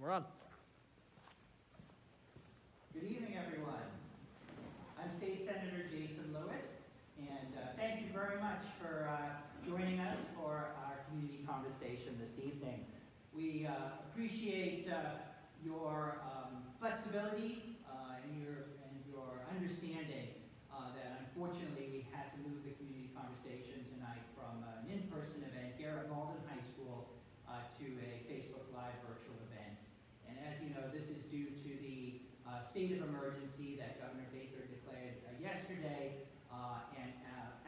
We're on. Good evening, everyone. I'm State Senator Jason Lewis, and thank you very much for joining us for our community conversation this evening. We appreciate your flexibility and your understanding that unfortunately we had to move the community conversation tonight from an in-person event here at Malden High School to a Facebook Live virtual event. And as you know, this is due to the state of emergency that Governor Baker declared yesterday and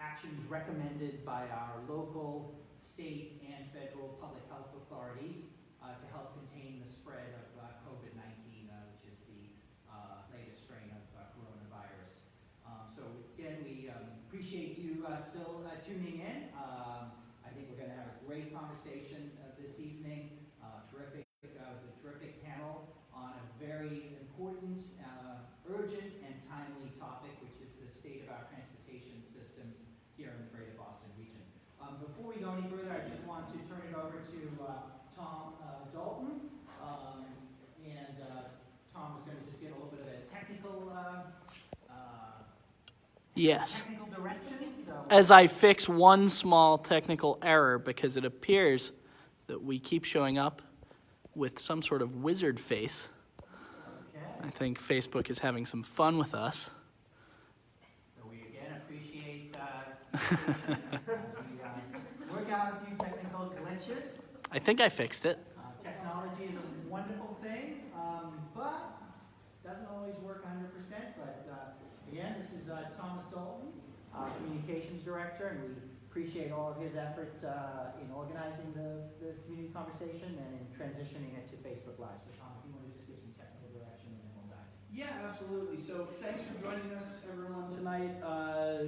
actions recommended by our local, state, and federal public health authorities to help contain the spread of COVID-19, which is the latest strain of coronavirus. So again, we appreciate you still tuning in. I think we're going to have a great conversation this evening. Terrific panel on a very important, urgent, and timely topic, which is the state of our transportation systems here in the Greater Boston region. Before we go any further, I just want to turn it over to Tom Dalton. Tom is going to just give a little bit of a technical Yes. technical direction. So As I fix one small technical error, because it appears that we keep showing up with some sort of wizard face. okay. I think Facebook is having some fun with us. So we again appreciate we work out a few technical glitches. I think I fixed it. Technology is a wonderful thing, but doesn't always work 100%. But again, this is Thomas Dalton, Communications Director, and we appreciate all of his efforts in organizing the community conversation and in transitioning it to Facebook Live. So Tom, if you want to just give some technical direction and then we'll dive in. Yeah, absolutely. So thanks for joining us, everyone, tonight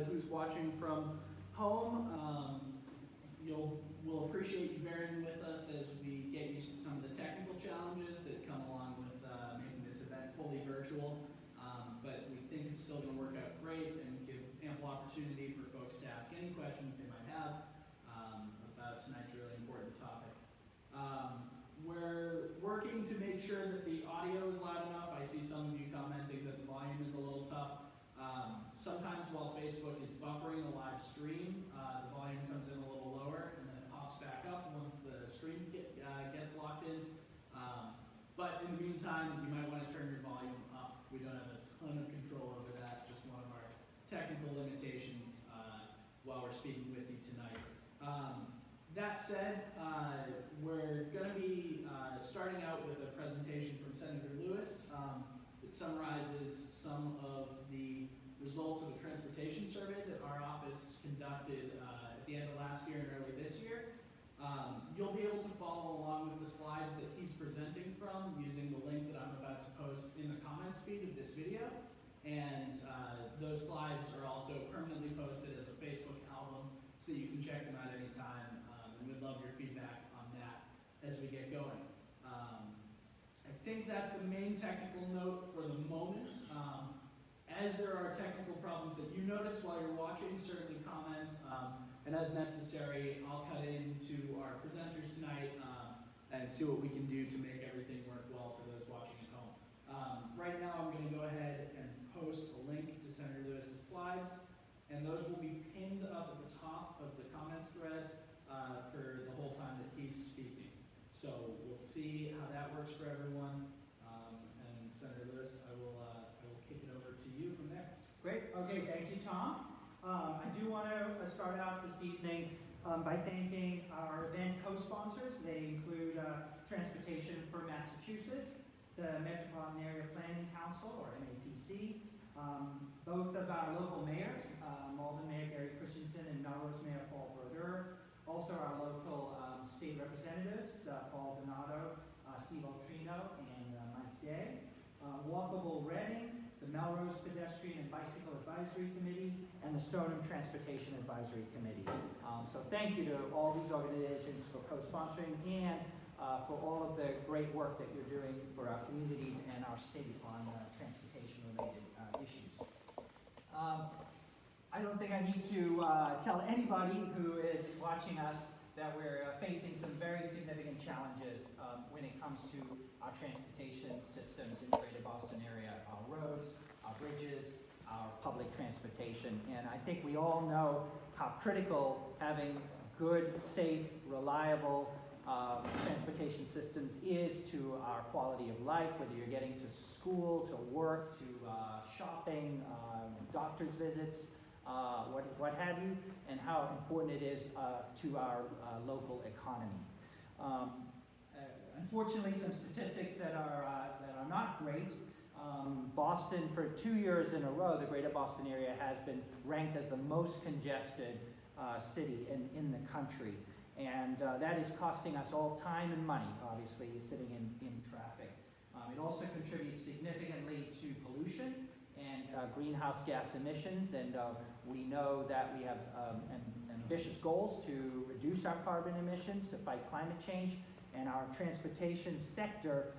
who's watching from home. We'll appreciate you bearing with us as we get used to some of the technical challenges that come along with making this event fully virtual. But we think it's still going to work out great and give ample opportunity for folks to ask any questions they might have about tonight's really important topic. We're working to make sure that the audio is loud enough. I see some of you commenting that the volume is a little tough. Sometimes while Facebook is buffering a live stream, the volume comes in a little lower and then it pops back up once the stream gets locked in. But in the meantime, you might want to turn your volume up. We don't have a ton of control over that, just one of our technical limitations while we're speaking with you tonight. That said, we're going to be starting out with a presentation from Senator Lewis that summarizes some of the results of a transportation survey that our office conducted at the end of last year and early this year. You'll be able to follow along with the slides that he's presenting from using the link that I'm about to post in the comments feed of this video. And those slides are also permanently posted as a Facebook album so that you can check them out anytime. And we'd love your feedback on that as we get going. I think that's the main technical note for the moment. As there are technical problems that you notice while you're watching, certainly comment. And as necessary, I'll cut into our presenters tonight and see what we can do to make everything work well for those watching at home. Right now, I'm going to go ahead and post a link to Senator Lewis's slides, and those will be pinned up at the top of the comments thread for the whole time that he's speaking. So we'll see how that works for everyone. And Senator Lewis, I will kick it over to you from there. Great. Okay, thank you, Tom. I do want to start out this evening by thanking our event co-sponsors. They include Transportation for Massachusetts, the Metropolitan Area Planning Council, or MAPC, both of our local mayors, Malden Mayor Gary Christensen and Melrose Mayor Paul Brodeur, also our local state representatives, Paul Donato, Steve Altrino, and Mike Day, Walkable Reading, the Melrose Pedestrian and Bicycle Advisory Committee, and the Stoneham Transportation Advisory Committee. So thank you to all these organizations for co-sponsoring and for all of the great work that you're doing for our communities and our state on transportation-related issues. I don't think I need to tell anybody who is watching us that we're facing some very significant challenges when it comes to our transportation systems in the greater Boston area, our roads, our bridges, our public transportation. And I think we all know how critical having good, safe, reliable transportation systems is to our quality of life, whether you're getting to school, to work, to shopping, doctor's visits, what have you, and how important it is to our local economy. Unfortunately, some statistics that are not great. Boston, for 2 years in a row, the greater Boston area has been ranked as the most congested city in the country. And that is costing us all time and money, obviously, sitting in traffic. It also contributes significantly to pollution and greenhouse gas emissions. And we know that we have ambitious goals to reduce our carbon emissions, to fight climate change. And our transportation sector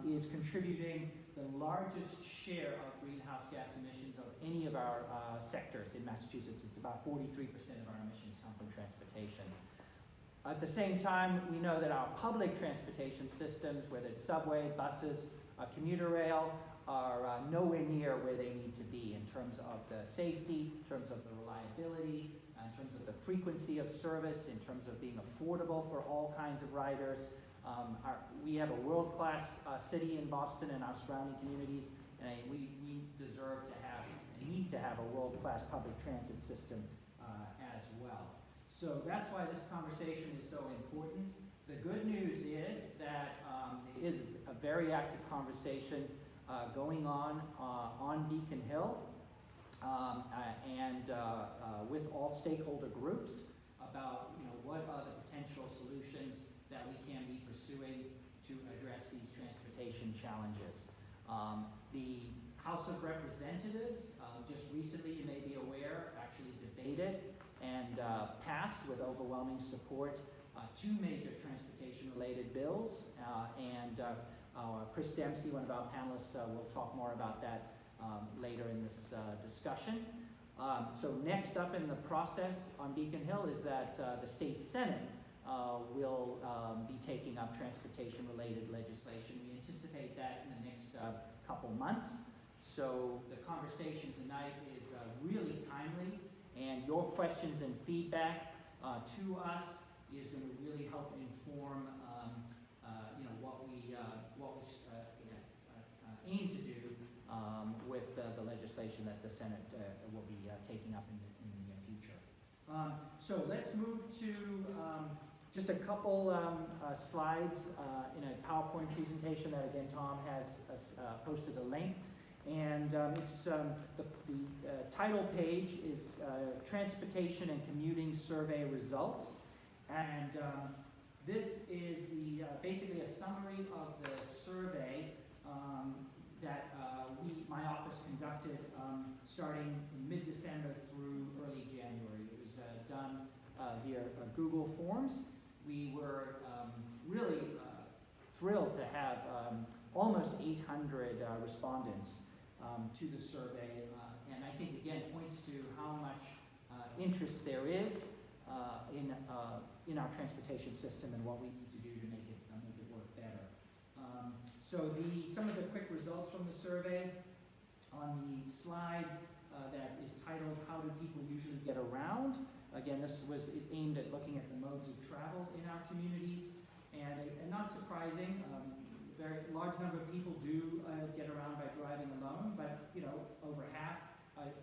is contributing the largest share of greenhouse gas emissions of any of our sectors in Massachusetts. It's about 43% of our emissions come from transportation. At the same time, we know that our public transportation systems, whether it's subway, buses, commuter rail, are nowhere near where they need to be in terms of the safety, in terms of the reliability, in terms of the frequency of service, in terms of being affordable for all kinds of riders. We have a world-class city in Boston and our surrounding communities, and we deserve to have and need to have a world-class public transit system as well. So that's why this conversation is so important. The good news is that there is a very active conversation going on Beacon Hill and with all stakeholder groups about what are the potential solutions that we can be pursuing to address these transportation challenges. The House of Representatives just recently, you may be aware, actually debated and passed with overwhelming support 2 major transportation-related bills. Chris Dempsey, one of our panelists, will talk more about that later in this discussion. So next up in the process on Beacon Hill is that the state Senate will be taking up transportation-related legislation. We anticipate that in the next couple months. So the conversation tonight is really timely, and your questions and feedback to us is going to really help inform what we aim to do with the legislation that the Senate will be taking up in the near future. So let's move to just a couple slides in a PowerPoint presentation that, again, Tom has posted a link. And it's the title page is Transportation and Commuting Survey Results. And this is basically a summary of the survey that my office conducted starting in mid-December through early January. It was done via Google Forms. We were really thrilled to have almost 800 respondents to the survey, and I think again points to how much interest there is in our transportation system and what we need to do to make it work better. So some of the quick results from the survey on the slide that is titled "How do people usually get around?" Again, this was aimed at looking at the modes of travel in our communities, and not surprising. Very large number of people do get around by driving alone, but over half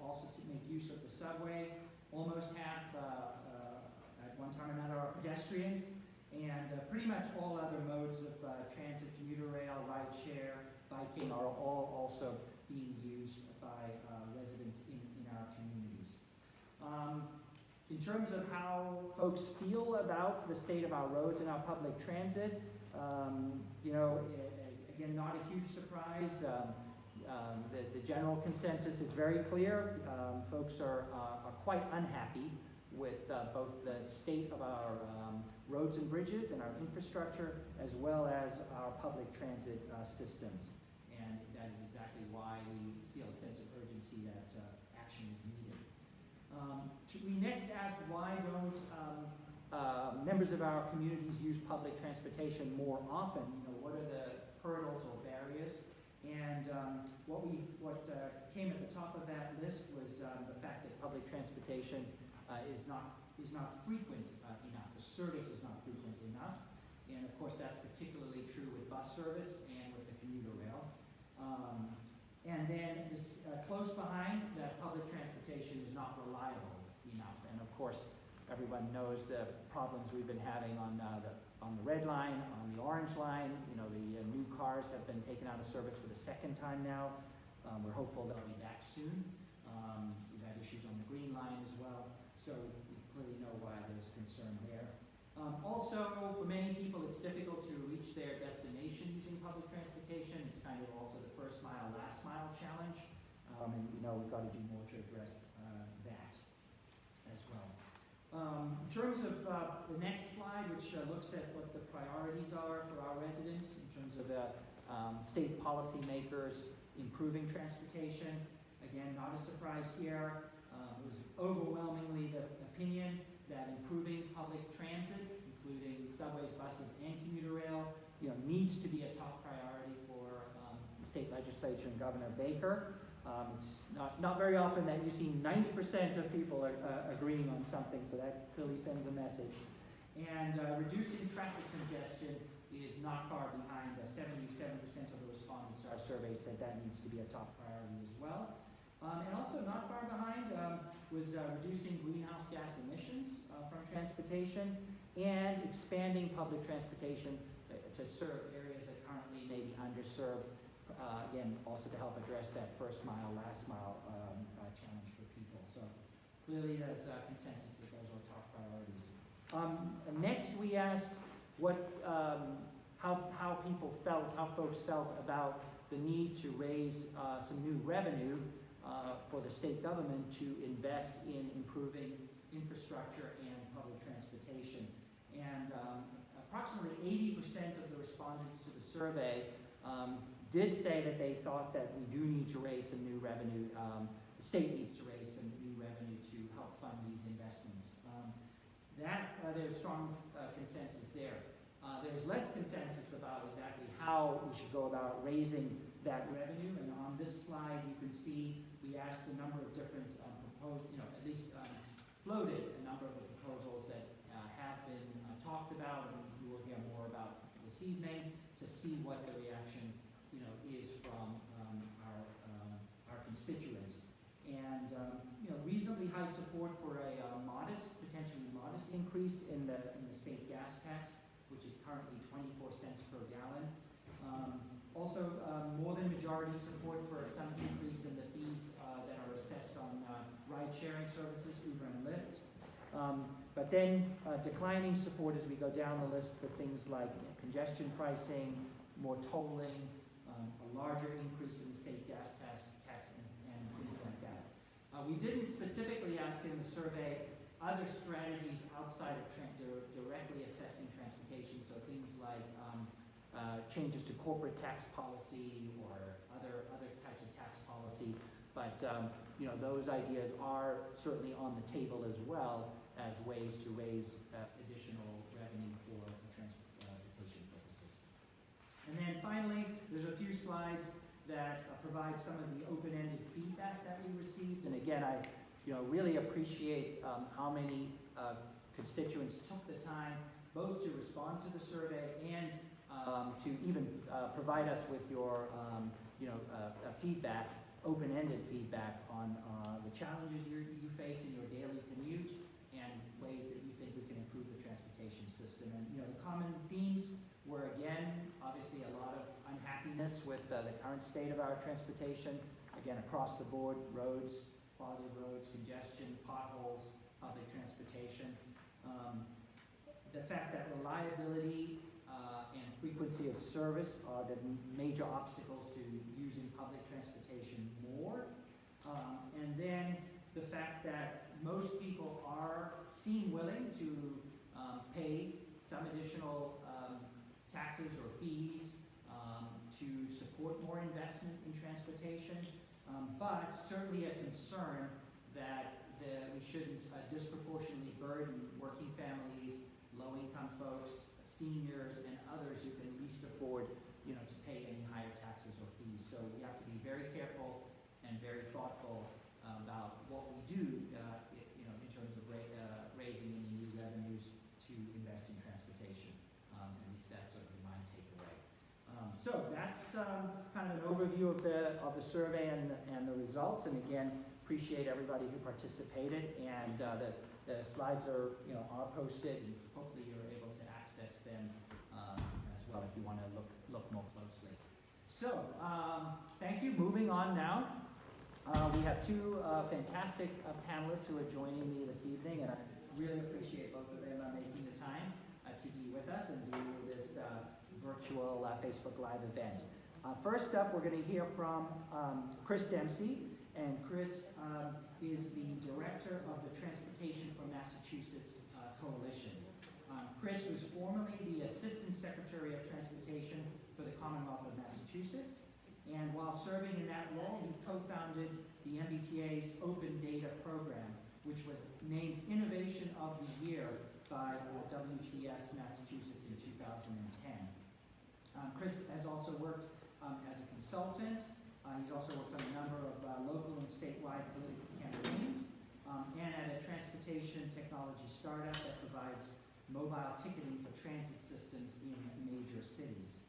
also to make use of the subway. Almost half at one time or another are pedestrians, and pretty much all other modes of transit, commuter rail, ride share, biking are all also being used by residents in our communities. In terms of how folks feel about the state of our roads and our public transit, again, not a huge surprise. The general consensus is very clear. Folks are quite unhappy with both the state of our roads and bridges and our infrastructure, as well as our public transit systems. And that is exactly why we feel a sense of urgency that action is needed. We next asked, why don't members of our communities use public transportation more often, what are the hurdles or barriers? And what came at the top of that list was the fact that public transportation is not frequent enough. The service is not frequent enough. And of course, that's particularly true with bus service and with the commuter rail. And then close behind, that public transportation is not reliable enough. And of course, everyone knows the problems we've been having on the red line, on the orange line. The new cars have been taken out of service for the second time now. We're hopeful they'll be back soon. We've had issues on the green line as well. So we clearly know why there's concern there. Also, for many people, it's difficult to reach their destination using public transportation. It's kind of also the first mile, last mile challenge. And we've got to do more to address that as well. In terms of the next slide, which looks at what the priorities are for our residents in terms of state policymakers improving transportation. Again, not a surprise here. It was overwhelmingly the opinion that improving public transit, including subways, buses, and commuter rail, needs to be a top priority for the state legislature and Governor Baker. It's not very often that you see 90% of people agreeing on something, so that clearly sends a message. And reducing traffic congestion is not far behind. 77% of the respondents to our survey said that needs to be a top priority as well. And also not far behind was reducing greenhouse gas emissions from transportation and expanding public transportation to serve areas that currently may be underserved. Again, also to help address that first mile, last mile challenge for people. So clearly there's a consensus that those are top priorities. Next, we asked how folks felt about the need to raise some new revenue for the state government to invest in improving infrastructure and public transportation. And approximately 80% of the respondents to the survey did say that they thought that we do need to raise some new revenue. The state needs to raise some new revenue to help fund these investments. There's strong consensus there. There's less consensus about exactly how we should go about raising that revenue. And on this slide, you can see we asked a number of different floated a number of the proposals that have been talked about, and you will hear more about this evening to see what the reaction is from our constituents. And reasonably high support for a potentially modest increase in the state gas tax, which is currently 24 cents per gallon. Also, more than majority support for some increase in the fees that are assessed on ride-sharing services, Uber and Lyft. But then declining support as we go down the list for things like congestion pricing, more tolling, a larger increase in the state gas tax and things like that. We didn't specifically ask in the survey other strategies outside of directly assessing transportation, so things like changes to corporate tax policy or other types of tax policy. But those ideas are certainly on the table as well as ways to raise additional revenue for transportation purposes. And then finally, there's a few slides that provide some of the open-ended feedback that we received. And again, I really appreciate how many constituents took the time both to respond to the survey and to even provide us with your feedback, open-ended feedback on the challenges you face in your daily commute and ways that you think we can improve the transportation system. And the common themes were, again, obviously a lot of unhappiness with the current state of our transportation. Again, across the board, roads, quality of roads, congestion, potholes, public transportation. The fact that reliability and frequency of service are the major obstacles to using public transportation more. And then the fact that most people seem willing to pay some additional taxes or fees to support more investment in transportation, but certainly a concern that we shouldn't disproportionately burden working families, low-income folks, seniors, and others who can least afford, to pay any higher taxes or fees. So we have to be very careful and very thoughtful about what we do, in terms of raising any new revenues to invest in transportation. At least that's sort of my takeaway. So that's kind of an overview of the survey and the results. And again, appreciate everybody who participated. And the slides are posted, and hopefully you're able to access them as well if you want to look more closely. So thank you. Moving on now. We have two fantastic panelists who are joining me this evening, and I really appreciate both of them making the time to be with us and do this virtual Facebook Live event. First up, we're going to hear from Chris Dempsey, and Chris is the director of the Transportation for Massachusetts Coalition. Chris was formerly the Assistant Secretary of Transportation for the Commonwealth of Massachusetts. And while serving in that role, he co-founded the MBTA's Open Data Program, which was named Innovation of the Year by WTS Massachusetts in 2010. Chris has also worked as a consultant. He's also worked on a number of local and statewide political campaigns, and at a transportation technology startup that provides mobile ticketing for transit systems in major cities.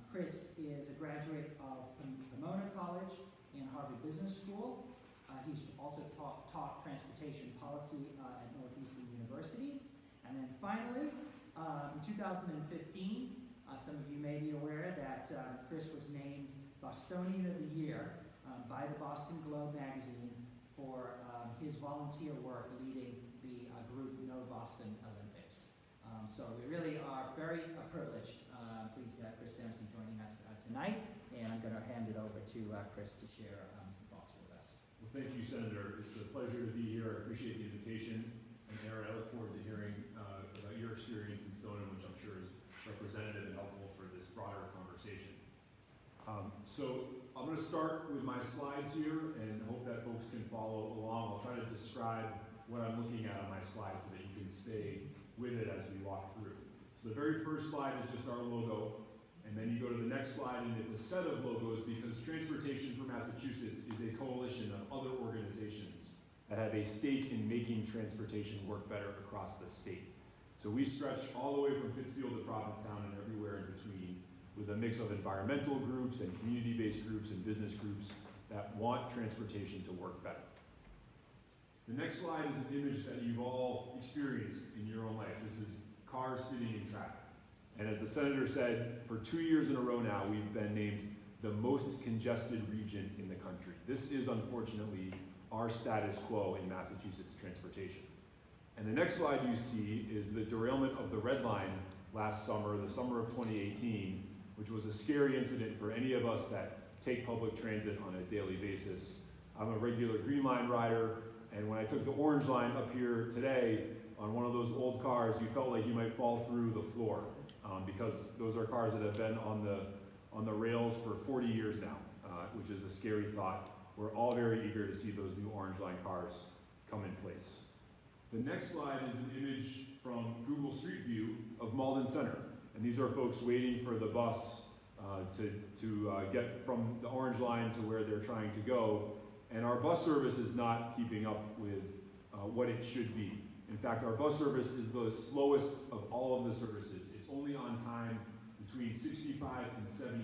Chris is a graduate of Pomona College and Harvard Business School. He's also taught transportation policy at Northeastern University. And then finally, in 2015, some of you may be aware that Chris was named Bostonian of the Year by the Boston Globe magazine for his volunteer work leading the group No Boston Olympics. So we really are very privileged, pleased to have Chris Dempsey joining us tonight, and I'm going to hand it over to Chris to share some thoughts with us. Well, thank you, Senator. It's a pleasure to be here. I appreciate the invitation. And Aaron, I look forward to hearing about your experience in Stoneham, which I'm sure is representative and helpful for this broader conversation. So I'm going to start with my slides here and hope that folks can follow along. I'll try to describe what I'm looking at on my slides so that you can stay with it as we walk through. So the very first slide is just our logo, and then you go to the next slide and it's a set of logos because Transportation for Massachusetts is a coalition of other organizations that have a stake in making transportation work better across the state. So we stretch all the way from Pittsfield to Provincetown and everywhere in between with a mix of environmental groups and community-based groups and business groups that want transportation to work better. The next slide is an image that you've all experienced in your own life. This is cars sitting in traffic. And as the Senator said, for 2 years in a row now, we've been named the most congested region in the country. This is unfortunately our status quo in Massachusetts transportation. And the next slide you see is the derailment of the Red Line last summer, the summer of 2018, which was a scary incident for any of us that take public transit on a daily basis. I'm a regular Green Line rider, and when I took the Orange Line up here today on one of those old cars, you felt like you might fall through the floor because those are cars that have been on the rails for 40 years now, which is a scary thought. We're all very eager to see those new Orange Line cars come in place. The next slide is an image from Google Street View of Malden Center. And these are folks waiting for the bus to get from the Orange Line to where they're trying to go. And our bus service is not keeping up with what it should be. In fact, our bus service is the slowest of all of the services. It's only on time between 65 and 75%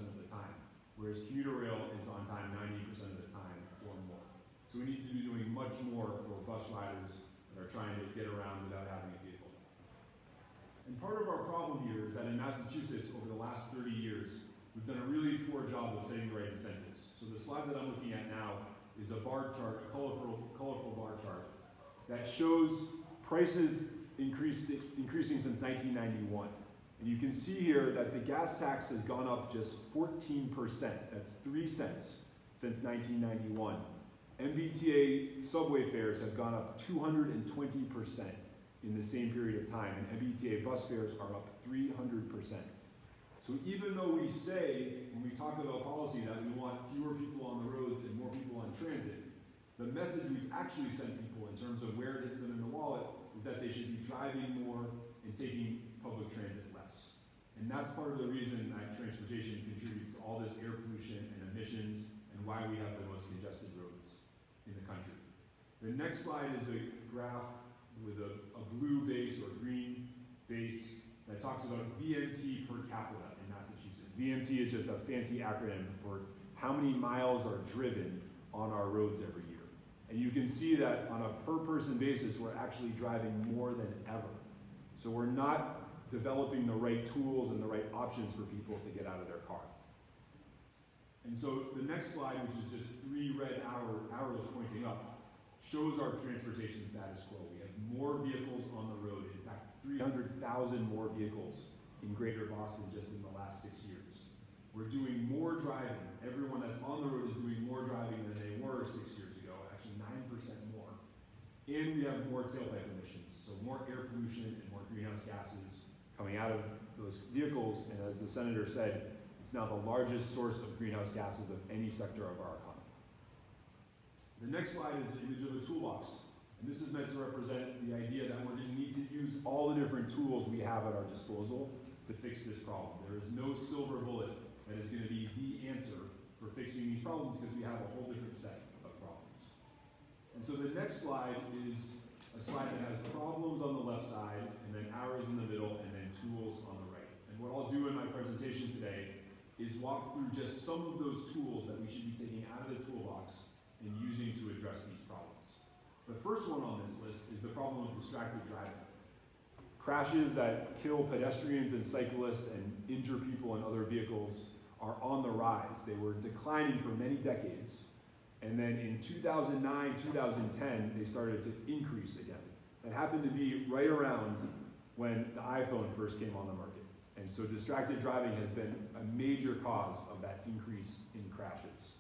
of the time, whereas commuter rail is on time 90% of the time or more. So we need to be doing much more for bus riders that are trying to get around without having a vehicle. And part of our problem here is that in Massachusetts, over the last 30 years, we've done a really poor job of setting the right incentives. So the slide that I'm looking at now is a bar chart, a colorful bar chart, that shows prices increasing since 1991. And you can see here that the gas tax has gone up just 14%. That's 3 cents since 1991. MBTA subway fares have gone up 220% in the same period of time, and MBTA bus fares are up 300%. So even though we say, when we talk about policy, that we want fewer people on the roads and more people on transit, The message we've actually sent people in terms of where it hits them in the wallet is that they should be driving more and taking public transit less. And that's part of the reason that transportation contributes to all this air pollution and emissions and why we have the most congested roads in the country. The next slide is a graph with a blue base or green base that talks about VMT per capita in Massachusetts. VMT is just a fancy acronym for how many miles are driven on our roads every year. And you can see that on a per person basis, we're actually driving more than ever. So we're not developing the right tools and the right options for people to get out of their car. And so the next slide, which is just 3 red arrows pointing up, shows our transportation status quo. We have more vehicles on the road. In fact, 300,000 more vehicles in Greater Boston just in the last 6 years. We're doing more driving. Everyone that's on the road is doing more driving than they were 6 years ago, actually 9% more. And we have more tailpipe emissions, so more air pollution and more greenhouse gases coming out of those vehicles. And as the senator said, it's now the largest source of greenhouse gases of any sector of our economy. The next slide is an image of a toolbox. And this is meant to represent the idea that we're going to need to use all the different tools we have at our disposal to fix this problem. There is no silver bullet that is going to be the answer for fixing these problems because we have a whole different set of problems. And so the next slide is a slide that has problems on the left side, and then arrows in the middle, and then tools on the right. And what I'll do in my presentation today is walk through just some of those tools that we should be taking out of the toolbox and using to address these problems. The first one on this list is the problem of distracted driving. Crashes that kill pedestrians and cyclists and injure people in other vehicles are on the rise. They were declining for many decades. And then in 2009, 2010, they started to increase again. That happened to be right around when the iPhone first came on the market. And so distracted driving has been a major cause of that increase in crashes.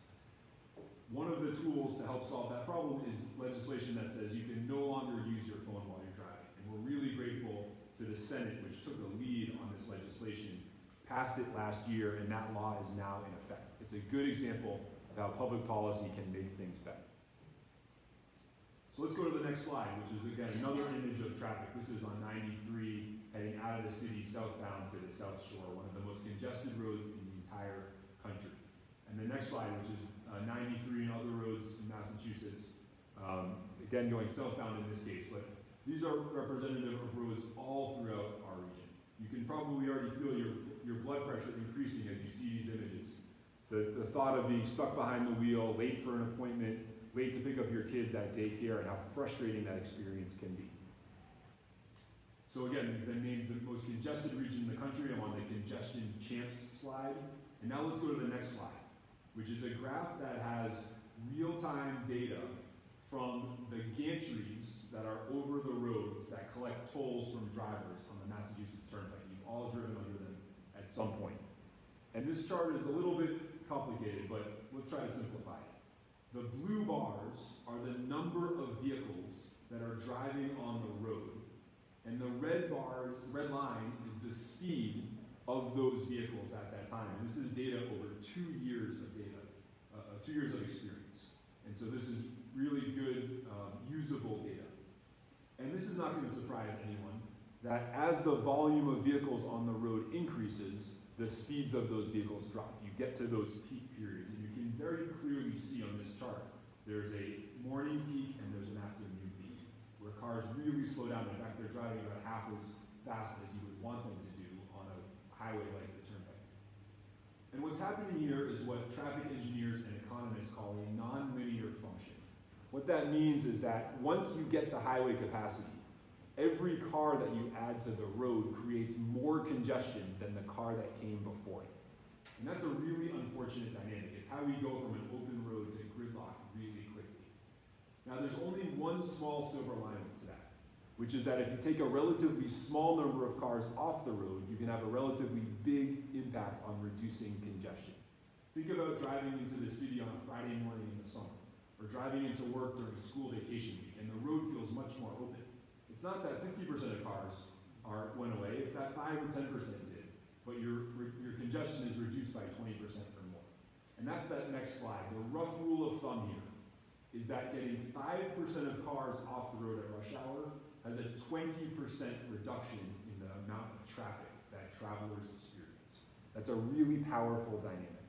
One of the tools to help solve that problem is legislation that says you can no longer use your phone while you're driving. And we're really grateful to the Senate, which took the lead on this legislation, passed it last year, and that law is now in effect. It's a good example of how public policy can make things better. So let's go to the next slide, which is again another image of traffic. This is on 93 heading out of the city southbound to the South Shore, one of the most congested roads in the entire country. And the next slide, which is 93 and other roads in Massachusetts, again going southbound in this case, but these are representative of roads all throughout our region. You can probably already feel your blood pressure increasing as you see these images. The thought of being stuck behind the wheel, late for an appointment, late to pick up your kids at daycare, and how frustrating that experience can be. So again, we've been named the most congested region in the country. I'm on the congestion champs slide. And now let's go to the next slide, which is a graph that has real-time data from the gantries that are over the roads that collect tolls from drivers on the Massachusetts Turnpike. You've all driven under them at some point. And this chart is a little bit complicated, but let's try to simplify it. The blue bars are the number of vehicles that are driving on the road. And the red line is the speed of those vehicles at that time. And this is data over 2 years of data, 2 years of experience. And so this is really good, usable data. And this is not going to surprise anyone, that as the volume of vehicles on the road increases, the speeds of those vehicles drop. You get to those peak periods, and you can very clearly see on this chart, there's a morning peak and there's an afternoon peak, where cars really slow down. In fact, they're driving about half as fast as you would want them to do on a highway like the Turnpike. And what's happening here is what traffic engineers and economists call a nonlinear function. What that means is that once you get to highway capacity, every car that you add to the road creates more congestion than the car that came before it. And that's a really unfortunate dynamic. It's how we go from an open road to gridlock really quickly. Now there's only one small silver lining to that, which is that if you take a relatively small number of cars off the road, you can have a relatively big impact on reducing congestion. Think about driving into the city on a Friday morning in the summer, or driving into work during school vacation week, and the road feels much more open. It's not that 50% of cars went away, it's that 5 or 10% did, but your congestion is reduced by 20% or more. And that's that next slide. The rough rule of thumb here is that getting 5% of cars off the road at rush hour has a 20% reduction in the amount of traffic that travelers experience. That's a really powerful dynamic.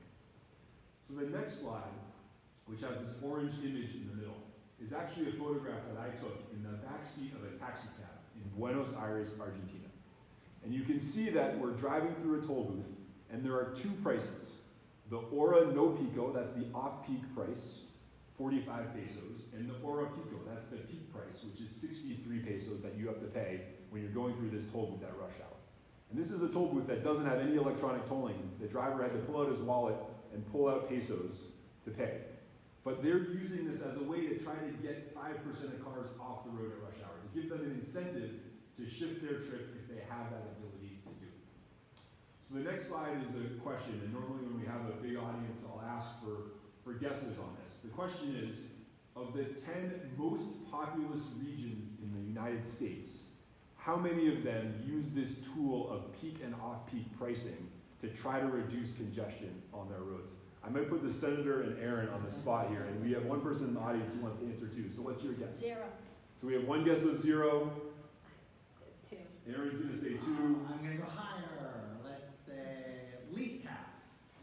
So the next slide, which has this orange image in the middle, is actually a photograph that I took in the back seat of a taxi cab in Buenos Aires, Argentina. And you can see that we're driving through a toll booth, and there are two prices. The Hora no Pico, that's the off-peak price, 45 pesos, and the Hora Pico, that's the peak price, which is 63 pesos that you have to pay when you're going through this toll booth at rush hour. And this is a toll booth that doesn't have any electronic tolling. The driver had to pull out his wallet and pull out pesos to pay. But they're using this as a way to try to get 5% of cars off the road at rush hour, to give them an incentive to shift their trip if they have that ability to do it. So the next slide is a question, and normally when we have a big audience, I'll ask for guesses on this. The question is, of the 10 most populous regions in the United States, how many of them use this tool of peak and off-peak pricing to try to reduce congestion on their roads? I might put the Senator and Aaron on the spot here, and we have one person in the audience who wants to answer too. So what's your guess? 0. So we have one guess of 0. 2. Aaron's going to say 2. I'm going to go higher. Let's say at least half.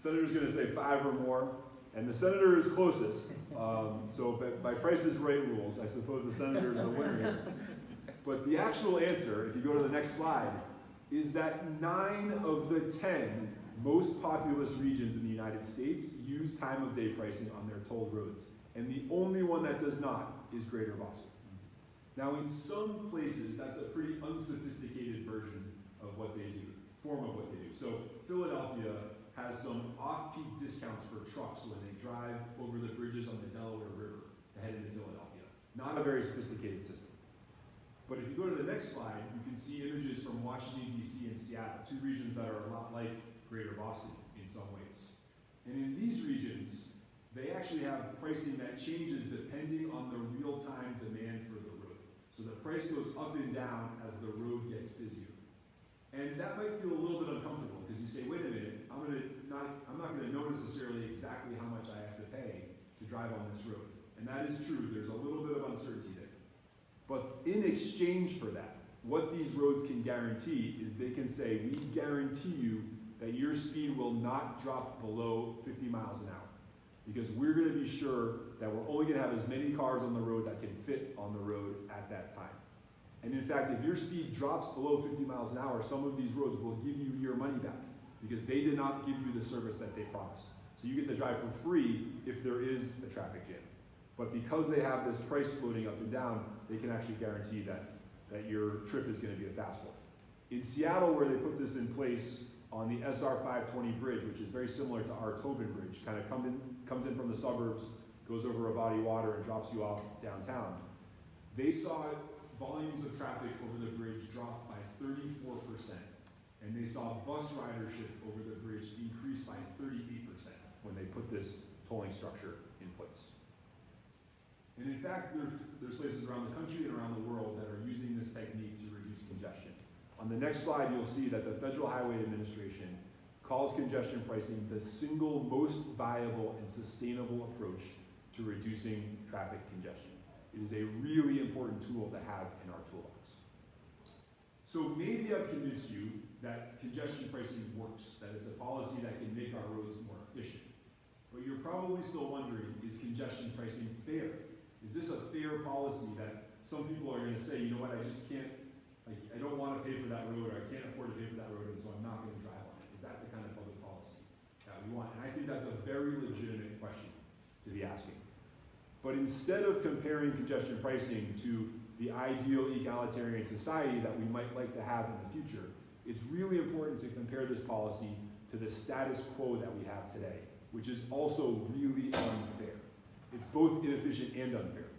Senator's going to say 5 or more. And the Senator is closest. So by Price is Right rules, I suppose the Senator is the winner here. But the actual answer, if you go to the next slide, is that 9 of the 10 most populous regions in the United States use time of day pricing on their tolled roads. And the only one that does not is Greater Boston. Now in some places, that's a pretty unsophisticated version of what they do, form of what they do. So Philadelphia has some off-peak discounts for trucks when they drive over the bridges on the Delaware River to head into Philadelphia. Not a very sophisticated system. But if you go to the next slide, you can see images from Washington, D.C. and Seattle, two regions that are a lot like Greater Boston in some ways. And in these regions, they actually have pricing that changes depending on the real-time demand for the road. So the price goes up and down as the road gets busier. And that might feel a little bit uncomfortable because you say, wait a minute, I'm not going to know necessarily exactly how much I have to pay to drive on this road. And that is true. There's a little bit of uncertainty there. But in exchange for that, what these roads can guarantee is they can say, we guarantee you that your speed will not drop below 50 miles an hour. Because we're going to be sure that we're only going to have as many cars on the road that can fit on the road at that time. And in fact, if your speed drops below 50 miles an hour, some of these roads will give you your money back because they did not give you the service that they promised. So you get to drive for free if there is a traffic jam. But because they have this price floating up and down, they can actually guarantee that your trip is going to be a fast one. In Seattle, where they put this in place on the SR 520 bridge, which is very similar to our Tobin Bridge, kind of comes in from the suburbs, goes over a body of water and drops you off downtown. They saw volumes of traffic over the bridge drop by 34%. And they saw bus ridership over the bridge increase by 38% when they put this tolling structure in place. And in fact, there's places around the country and around the world that are using this technique to reduce congestion. On the next slide, you'll see that the Federal Highway Administration calls congestion pricing the single most viable and sustainable approach to reducing traffic congestion. It is a really important tool to have in our toolbox. So maybe I've convinced you that congestion pricing works, that it's a policy that can make our roads more efficient. But you're probably still wondering, is congestion pricing fair? Is this a fair policy that some people are going to say, you know what, I just can't, I don't want to pay for that road, or I can't afford to pay for that road, and so I'm not going to drive on it. Is that the kind of public policy that we want? And I think that's a very legitimate question to be asking. But instead of comparing congestion pricing to the ideal egalitarian society that we might like to have in the future, it's really important to compare this policy to the status quo that we have today, which is also really unfair. It's both inefficient and unfair.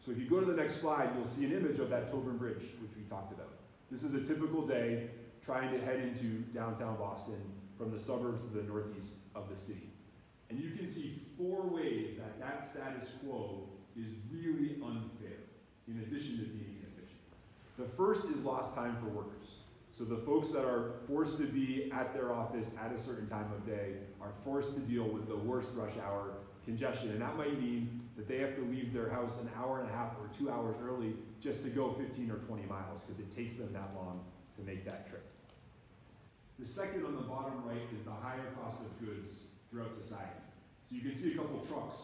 So if you go to the next slide, you'll see an image of that Tobin Bridge, which we talked about. This is a typical day trying to head into downtown Boston from the suburbs to the northeast of the city. And you can see 4 ways that that status quo is really unfair, in addition to being inefficient. The first is lost time for workers. So the folks that are forced to be at their office at a certain time of day are forced to deal with the worst rush hour congestion. And that might mean that they have to leave their house an hour and a half or 2 hours early just to go 15 or 20 miles because it takes them that long to make that trip. The second on the bottom right is the higher cost of goods throughout society. So you can see a couple trucks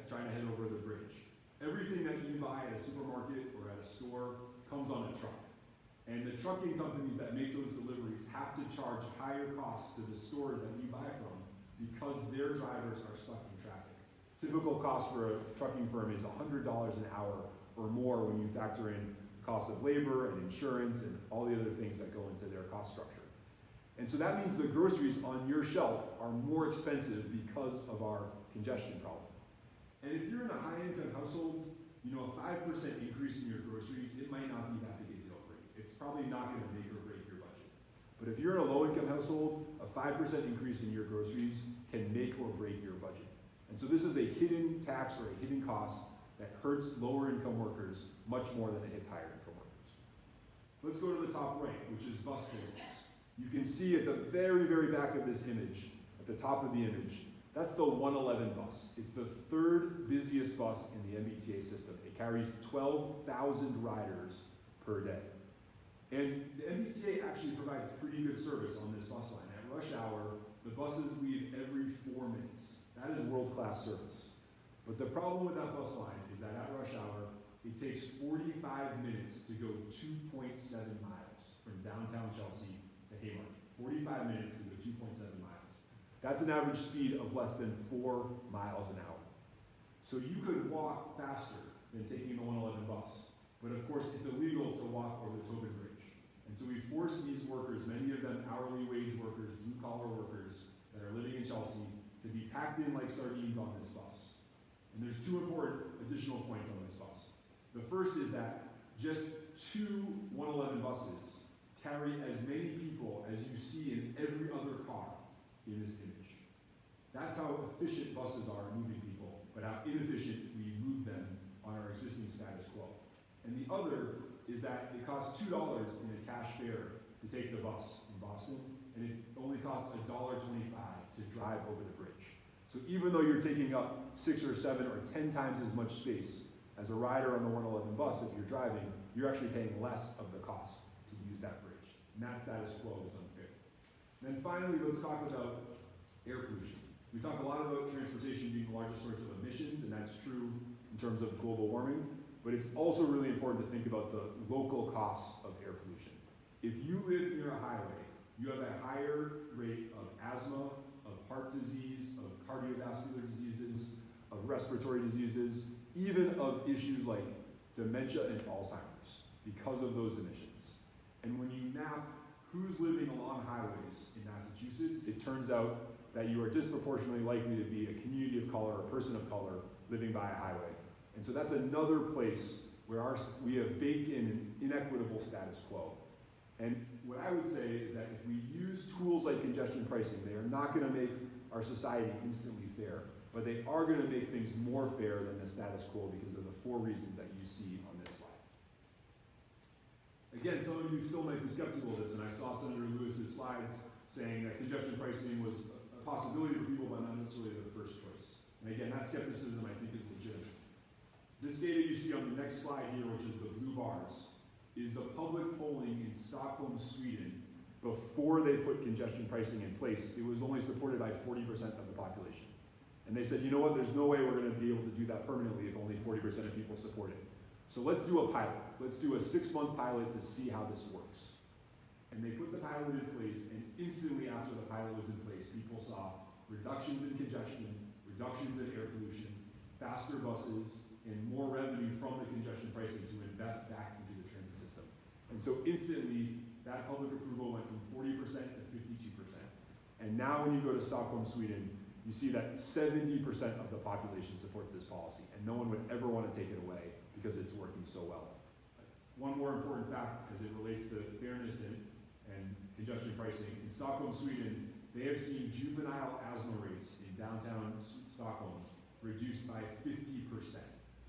trying to head over the bridge. Everything that you buy at a supermarket or at a store comes on a truck. And the trucking companies that make those deliveries have to charge higher costs to the stores that you buy from because their drivers are stuck in traffic. Typical cost for a trucking firm is $100 an hour or more when you factor in cost of labor and insurance and all the other things that go into their cost structure. And so that means the groceries on your shelf are more expensive because of our congestion problem. And if you're in a high-income household, you know, a 5% increase in your groceries, it might not be that big a deal for you. It's probably not going to make or break your budget. But if you're in a low-income household, a 5% increase in your groceries can make or break your budget. And so this is a hidden tax or a hidden cost that hurts lower-income workers much more than it hits higher-income workers. Let's go to the top right, which is bus fares. You can see at the very, very back of this image, at the top of the image, that's the 111 bus. It's the third busiest bus in the MBTA system. It carries 12,000 riders per day. And the MBTA actually provides pretty good service on this bus line. At rush hour, the buses leave every 4 minutes. That is world-class service. But the problem with that bus line is that at rush hour, it takes 45 minutes to go 2.7 miles from downtown Chelsea to Haymarket. 45 minutes to go 2.7 miles. That's an average speed of less than 4 miles an hour. So you could walk faster than taking the 111 bus. But of course, it's illegal to walk over the Tobin Bridge. And so we force these workers, many of them hourly wage workers, blue-collar workers that are living in Chelsea, to be packed in like sardines on this bus. And there's two important additional points on this bus. The first is that just 2 111 buses carry as many people as you see in every other car in this image. That's how efficient buses are at moving people, but how inefficient we move them on our existing status quo. And the other is that it costs $2 in a cash fare to take the bus in Boston, and it only costs $1.25 to drive over the bridge. So even though you're taking up 6 or 7 or 10 times as much space as a rider on the 111 bus, if you're driving, you're actually paying less of the cost to use that bridge. And that status quo is unfair. And then finally, let's talk about air pollution. We talk a lot about transportation being the largest source of emissions, and that's true in terms of global warming, but it's also really important to think about the local costs of air pollution. If you live near a highway, you have a higher rate of asthma, of heart disease, of cardiovascular diseases, of respiratory diseases, even of issues like dementia and Alzheimer's because of those emissions. And when you map who's living along highways in Massachusetts, it turns out that you are disproportionately likely to be a community of color, a person of color, living by a highway. And so that's another place where we have baked in an inequitable status quo. And what I would say is that if we use tools like congestion pricing, they are not going to make our society instantly fair, but they are going to make things more fair than the status quo because of the 4 reasons that you see on this slide. Again, some of you still might be skeptical of this, and I saw Senator Lewis's slides saying that congestion pricing was a possibility for people, but not necessarily the first choice. And again, that skepticism I think is legitimate. This data you see on the next slide here, which is the blue bars, is the public polling in Stockholm, Sweden, before they put congestion pricing in place. It was only supported by 40% of the population. And they said, you know what, there's no way we're going to be able to do that permanently if only 40% of people support it. So let's do a pilot. Let's do a 6-month pilot to see how this works. And they put the pilot in place, and instantly after the pilot was in place, people saw reductions in congestion, reductions in air pollution, faster buses, and more revenue from the congestion pricing to invest back into the transit system. And so instantly, that public approval went from 40% to 52%. And now when you go to Stockholm, Sweden, you see that 70% of the population supports this policy, and no one would ever want to take it away because it's working so well. One more important fact as it relates to fairness and congestion pricing. In Stockholm, Sweden, they have seen juvenile asthma rates in downtown Stockholm reduced by 50%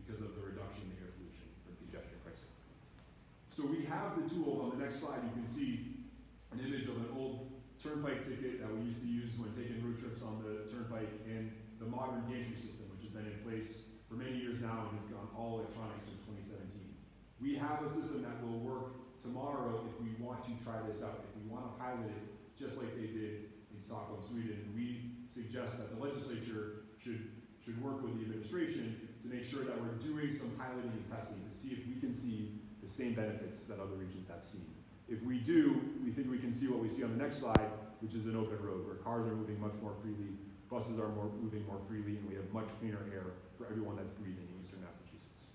because of the reduction in air pollution from congestion pricing. So we have the tools on the next slide. You can see an image of an old turnpike ticket that we used to use when taking road trips on the turnpike and the modern gantry system, which has been in place for many years now and has gone all electronic since 2017. We have a system that will work tomorrow if we want to try this out. If we want to pilot it, just like they did in Stockholm, Sweden, we suggest that the legislature should work with the administration to make sure that we're doing some piloting and testing to see if we can see the same benefits that other regions have seen. If we do, we think we can see what we see on the next slide, which is an open road where cars are moving much more freely, buses are moving more freely, and we have much cleaner air for everyone that's breathing in eastern Massachusetts.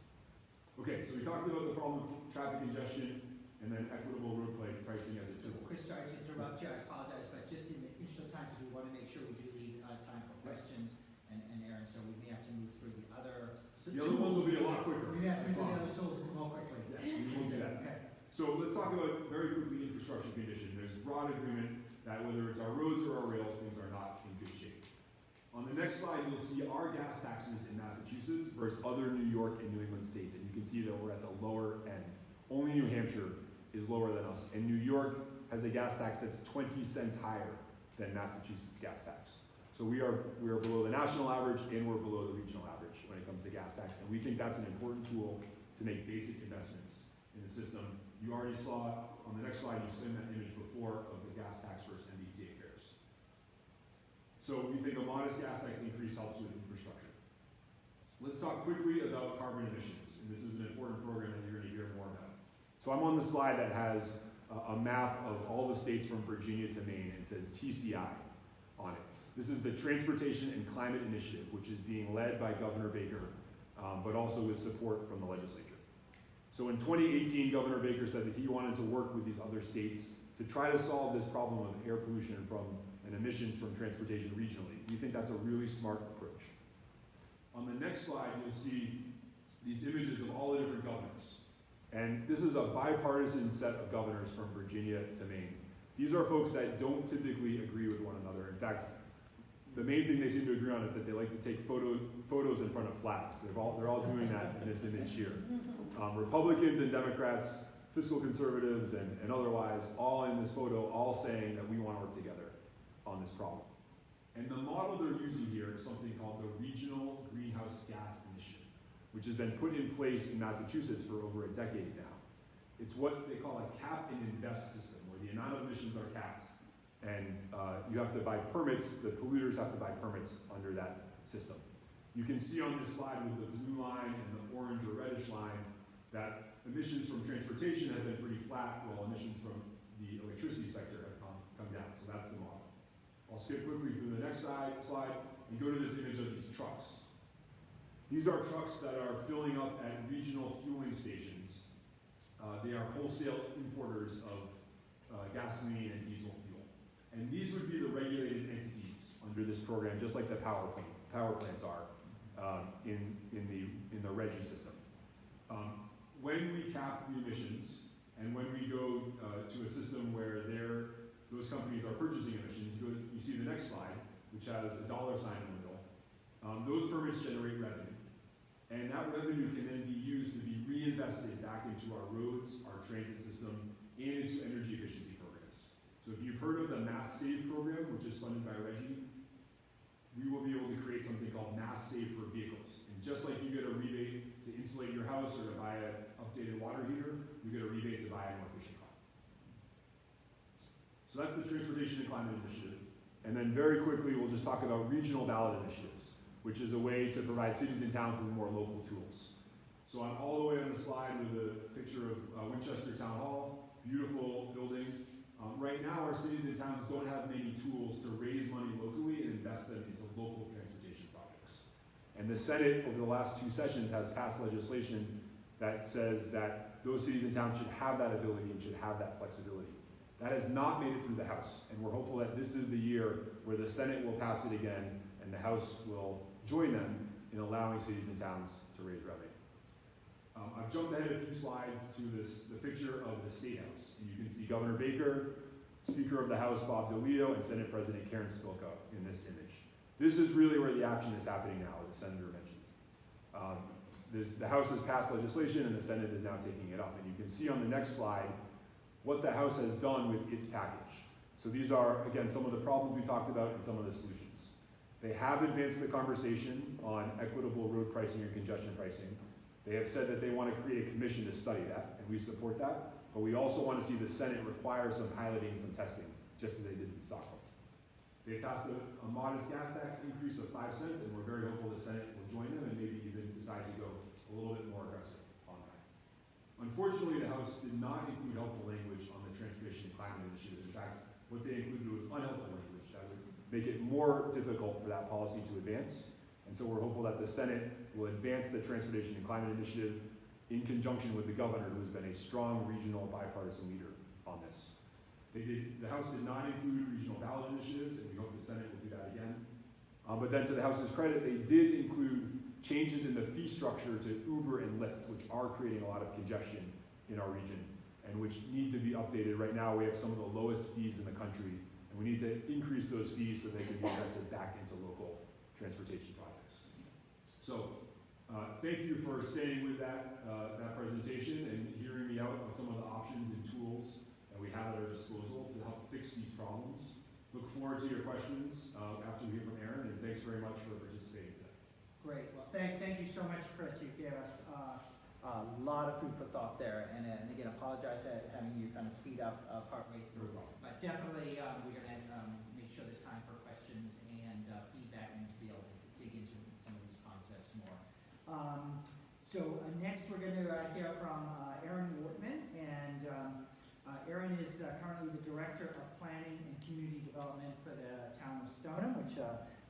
Okay, so we talked about the problem of traffic congestion and then equitable road pricing as a tool. Chris, sorry to interrupt you, I apologize, but just in the interest of time, because we want to make sure we do leave time for questions and Aaron, so we may have to move through the other. The other ones will be a lot quicker. We may have to I move through the promise. other tools more quickly. Yes, we will do that. Okay. So let's talk about very quickly infrastructure condition. There's broad agreement that whether it's our roads or our rails, things are not in good shape. On the next slide, you'll see our gas taxes in Massachusetts versus other New York and New England states, and you can see that we're at the lower end. Only New Hampshire is lower than us, and New York has a gas tax that's 20 cents higher than Massachusetts gas tax. So we are below the national average and we're below the regional average when it comes to gas tax, and we think that's an important tool to make basic investments in the system. You already saw on the next slide, you've seen that image before of the gas tax versus MBTA fares. So we think a modest gas tax increase helps with infrastructure. Let's talk quickly about carbon emissions, and this is an important program that you're going to hear more about. So I'm on the slide that has a map of all the states from Virginia to Maine, and it says TCI on it. This is the Transportation and Climate Initiative, which is being led by Governor Baker, but also with support from the legislature. So in 2018, Governor Baker said that he wanted to work with these other states to try to solve this problem of air pollution and emissions from transportation regionally. We think that's a really smart approach. On the next slide, you'll see these images of all the different governors. And this is a bipartisan set of governors from Virginia to Maine. These are folks that don't typically agree with one another. In fact, the main thing they seem to agree on is that they like to take photos in front of flags. They're all doing that in this image here. Republicans and Democrats, fiscal conservatives and otherwise, all in this photo, all saying that we want to work together on this problem. And the model they're using here is something called the Regional Greenhouse Gas Initiative, which has been put in place in Massachusetts for over a decade now. It's what they call a cap and invest system, where the amount of emissions are capped. And you have to buy permits, the polluters have to buy permits under that system. You can see on this slide with the blue line and the orange or reddish line that emissions from transportation have been pretty flat, while emissions from the electricity sector have come down. So that's the model. I'll skip quickly through the next slide and go to this image of these trucks. These are trucks that are filling up at regional fueling stations. They are wholesale importers of gasoline and diesel fuel. And these would be the regulated entities under this program, just like the power plants are in the RGGI system. When we cap the emissions and when we go to a system where those companies are purchasing emissions, you see the next slide, which has a dollar sign in the middle. Those permits generate revenue. And that revenue can then be used to be reinvested back into our roads, our transit system, and into energy efficiency programs. So if you've heard of the Mass Save program, which is funded by RGGI, we will be able to create something called Mass Save for vehicles. And just like you get a rebate to insulate your house or to buy an updated water heater, you get a rebate to buy a more efficient car. So that's the Transportation and Climate Initiative. And then very quickly, we'll just talk about regional ballot initiatives, which is a way to provide cities and towns with more local tools. So I'm all the way on the slide with a picture of Winchester Town Hall, beautiful building. Right now, our cities and towns don't have many tools to raise money locally and invest them into local transportation projects. And the Senate, over the last 2 sessions, has passed legislation that says that those cities and towns should have that ability and should have that flexibility. That has not made it through the House, and we're hopeful that this is the year where the Senate will pass it again and the House will join them in allowing cities and towns to raise revenue. I've jumped ahead a few slides to the picture of the State House, and you can see Governor Baker, Speaker of the House Bob DeLeo, and Senate President Karen Spilka in this image. This is really where the action is happening now, as the Senator mentioned. The House has passed legislation, and the Senate is now taking it up. And you can see on the next slide what the House has done with its package. So these are, again, some of the problems we talked about and some of the solutions. They have advanced the conversation on equitable road pricing and congestion pricing. They have said that they want to create a commission to study that, and we support that. But we also want to see the Senate require some piloting and some testing, just as they did in Stockholm. They passed a modest gas tax increase of 5 cents, and we're very hopeful the Senate will join them and maybe even decide to go a little bit more aggressive on that. Unfortunately, the House did not include helpful language on the Transportation and Climate Initiative. In fact, what they included was unhelpful language that would make it more difficult for that policy to advance. And so we're hopeful that the Senate will advance the Transportation and Climate Initiative in conjunction with the governor, who has been a strong regional bipartisan leader on this. The House did not include regional ballot initiatives, and we hope the Senate will do that again. But then to the House's credit, they did include changes in the fee structure to Uber and Lyft, which are creating a lot of congestion in our region and which need to be updated. Right now, we have some of the lowest fees in the country, and we need to increase those fees so they can be invested back into local transportation projects. So, thank you for staying with that presentation and hearing me out on some of the options and tools that we have at our disposal to help fix these problems. Look forward to your questions after we hear from Aaron, and thanks very much for participating today. Great. Well, thank you so much, Chris. You gave us a lot of food for thought there. And again, apologize for having you kind of speed up partway through. No problem. But definitely, we're going to make sure there's time for questions and feedback and to be able to dig into some of these concepts more. Next, we're going to hear from Aaron Wortman. And Aaron is currently the Director of Planning and Community Development for the town of Stoneham, which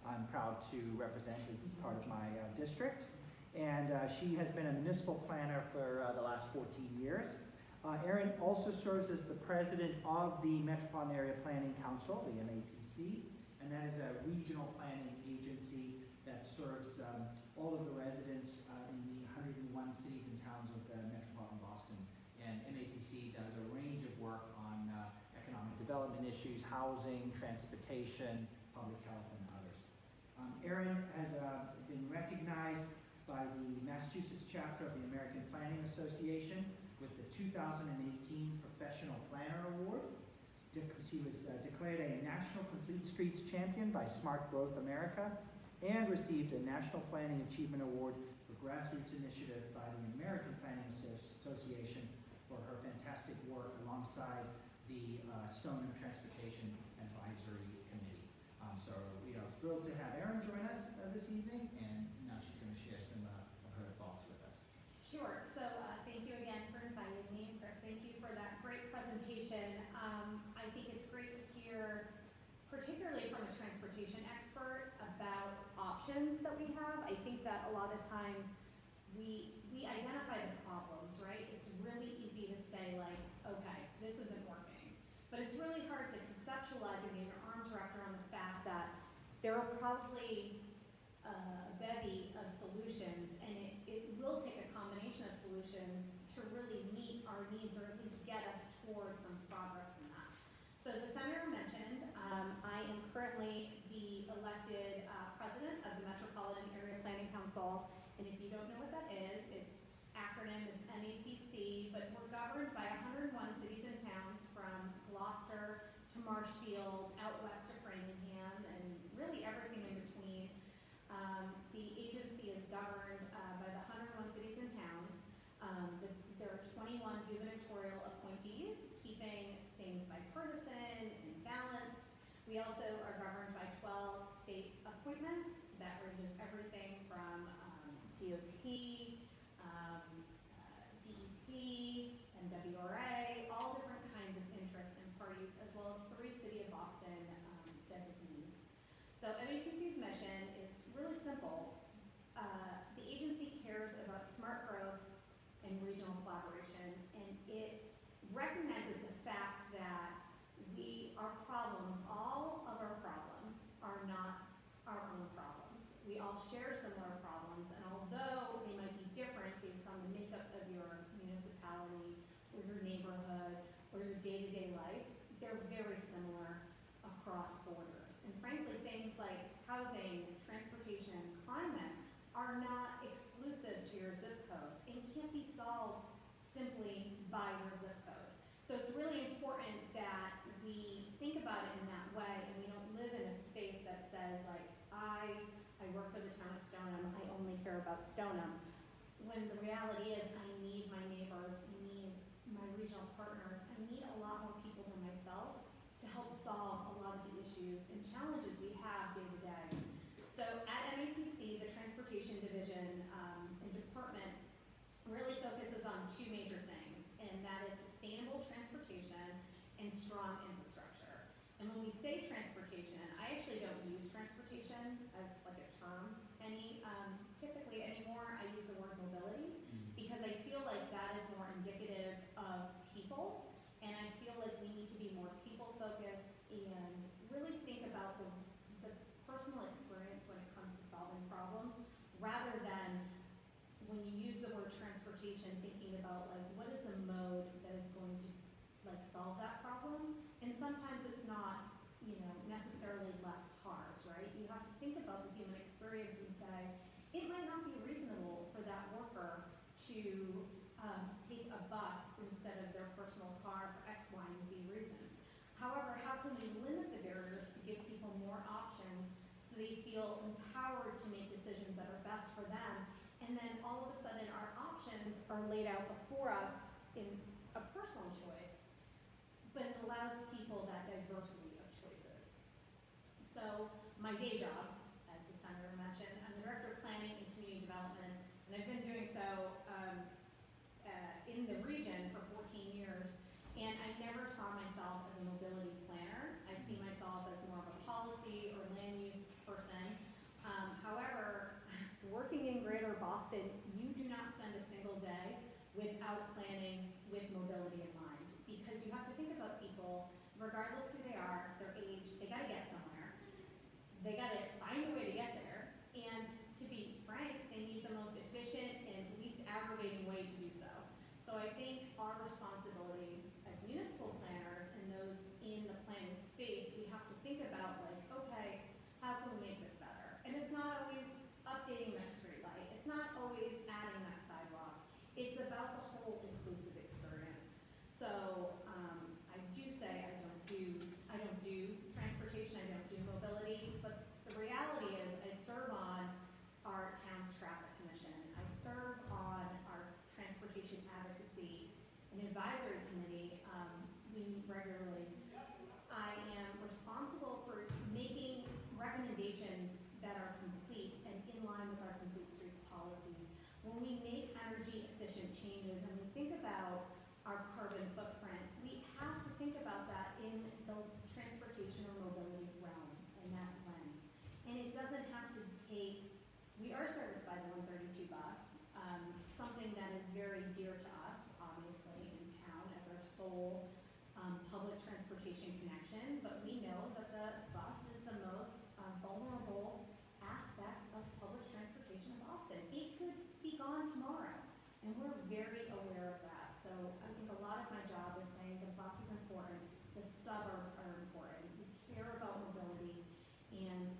I'm proud to represent as part of my district. And she has been a municipal planner for the last 14 years. Erin also serves as the president of the Metropolitan Area Planning Council, the MAPC, and that is a regional planning agency that serves all of the residents in the 101 cities and towns of the metropolitan Boston. And MAPC does a range of work on economic development issues, housing, transportation, public health, and others. Erin has been recognized by the Massachusetts chapter of the American Planning Association with the 2018 Professional Planner Award. She was declared a National Complete Streets Champion by Smart Growth America and received a National Planning Achievement Award for Grassroots Initiative by the American Planning Association for her fantastic work alongside the Stoneham Transportation Advisory Committee. So we are thrilled to have Erin join us this evening, and now she's going to share some of her thoughts with us. Sure. So thank you again for inviting me. Chris, thank you for that great presentation. I think it's great to hear, particularly from a transportation expert, about options that we have. I think that a lot of times we identify the problems, right? It's really easy to say, like, okay, this isn't working. But it's really hard to conceptualize and get your arms wrapped around the fact that there are probably a bevy of solutions, and it will take a combination of solutions to really meet our needs, or at least get us towards some progress in that. So as the Senator mentioned, I am currently the elected president of the Metropolitan Area Planning Council, and if you don't know what that is, its acronym is MAPC, but we're governed by 101 cities and towns from Gloucester to Marshfield, out west to Framingham, and really everything in between. The agency is governed by the 101 cities and towns. There are 21 gubernatorial appointees, keeping things bipartisan and balanced. We also are governed by 12 state appointments that ranges everything from DOT, DEP, MWRA, all different kinds of interests and parties, as well as 3 City of Boston designees. So MAPC's mission is really simple. The agency cares about smart growth and regional collaboration, and it recognizes the fact that our problems, all of our problems, are not our own problems. We all share similar problems, and although they might be different based on the makeup of your municipality or your neighborhood or your day-to-day life, they're very similar across borders. And frankly, things like housing, transportation, and climate are not exclusive to your zip code and can't be solved simply by your zip code. So it's really important that we think about it in that way, and we don't live in a space that says like, I work for the town of Stoneham, I only care about Stoneham. When the reality is I need my neighbors, I need my regional partners, I need a lot more people than myself to help solve a lot of the issues and challenges we have day to day. So at MAPC, the Transportation Division and Department really focuses on two major things, and that is sustainable transportation and strong infrastructure. And when we say transportation, I actually don't use transportation as like a term typically anymore. I use the word mobility because I feel like that is more indicative of people, and I feel like we need to be more people focused and really think about the personal experience when it comes to solving problems, rather than when you use the word transportation, thinking about like what is the mode that is going to like solve that problem. And sometimes it's not, necessarily less cars, right? You have to think about the human experience and say, it might not be reasonable for that worker to take a bus instead of their personal car for X, Y, and Z reasons. However, how can we limit the barriers to give people more options so they feel empowered to make decisions that are best for them? And then all of a sudden our options are laid out before us in a personal choice, but it allows people that diversity of choices. So my day job, as the Senator mentioned, I'm the Director of Planning and Community Development, and I've been doing so in the region for 14 years, and I never saw myself as a mobility planner. I see myself as more of a policy or land use person. However, working in Greater Boston, you do not spend a single day without planning with mobility in mind, because you have to think about people, regardless who they are, their age, they gotta get somewhere. They gotta find a way to get there, and to be frank, they need the most efficient and least aggravating way to do so. So I think our responsibility as municipal planners and those in the planning space, we have to think about like, okay, how can we make this better? And it's not always updating that street light. It's not always adding that sidewalk. It's about the whole inclusive experience. So I do say I don't do transportation, I don't do mobility, but the reality is I serve on our town's traffic commission. I serve on our transportation advocacy and advisory committee. We meet regularly. I am responsible for making recommendations that are complete and in line with our Complete Streets policies. When we make energy efficient changes and we think about our carbon footprint, we have to think about that in the transportation or mobility realm and that lens. And it doesn't have to take, we are serviced by the 132 bus, something that is very dear to us, obviously, in town as our sole public transportation connection, but we know that the bus is the most vulnerable aspect of public transportation in Boston. It could be gone tomorrow, and we're very aware of that. So I think a lot of my job is saying the bus is important, the suburbs are important, we care about mobility, and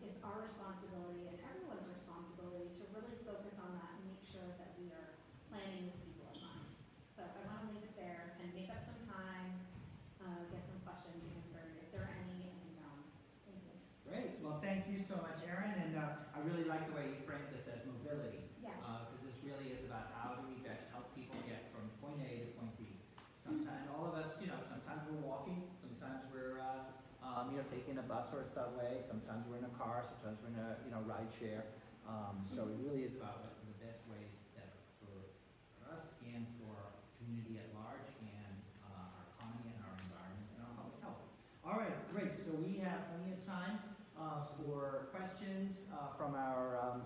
it's our responsibility and everyone's responsibility to really focus on that and make sure that we are planning with people in mind. So I want to leave it there and make up some time, get some questions answered if there are any, and thank you. Great. Well, thank you so much, Erin, and I really like the way you framed this as mobility. Yeah. Because this really is about how do we best help people get from point A to point B. Sometimes all of us, sometimes we're walking, sometimes we're, taking a bus or a subway, sometimes we're in a car, sometimes we're in a ride share. So it really is about what the best ways that for us and for our community at large and our economy and our environment and our public health. All right, great. So we have plenty of time for questions from our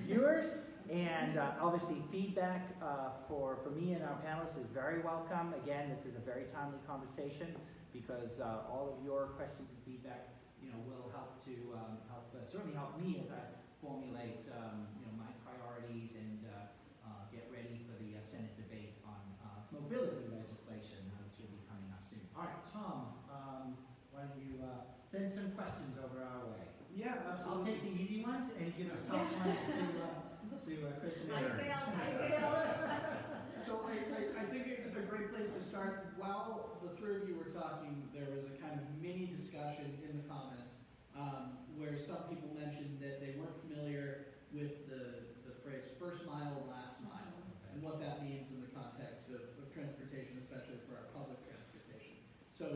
viewers, and obviously feedback for me and our panelists is very welcome. Again, this is a very timely conversation because all of your questions and feedback, will help to certainly help me as I formulate my priorities and get ready for the Senate debate on mobility legislation, which will be coming up soon. All right, Tom, why don't you send some questions over our way? Yeah, I'll absolutely. take the easy ones and give the tough ones to Chris and I Erin. failed. So I think a great place to start, while the three of you were talking, there was a kind of mini discussion in the comments where some people mentioned that they weren't familiar with the phrase first mile, last mile, and what that means in the context of transportation, especially for our public transportation. So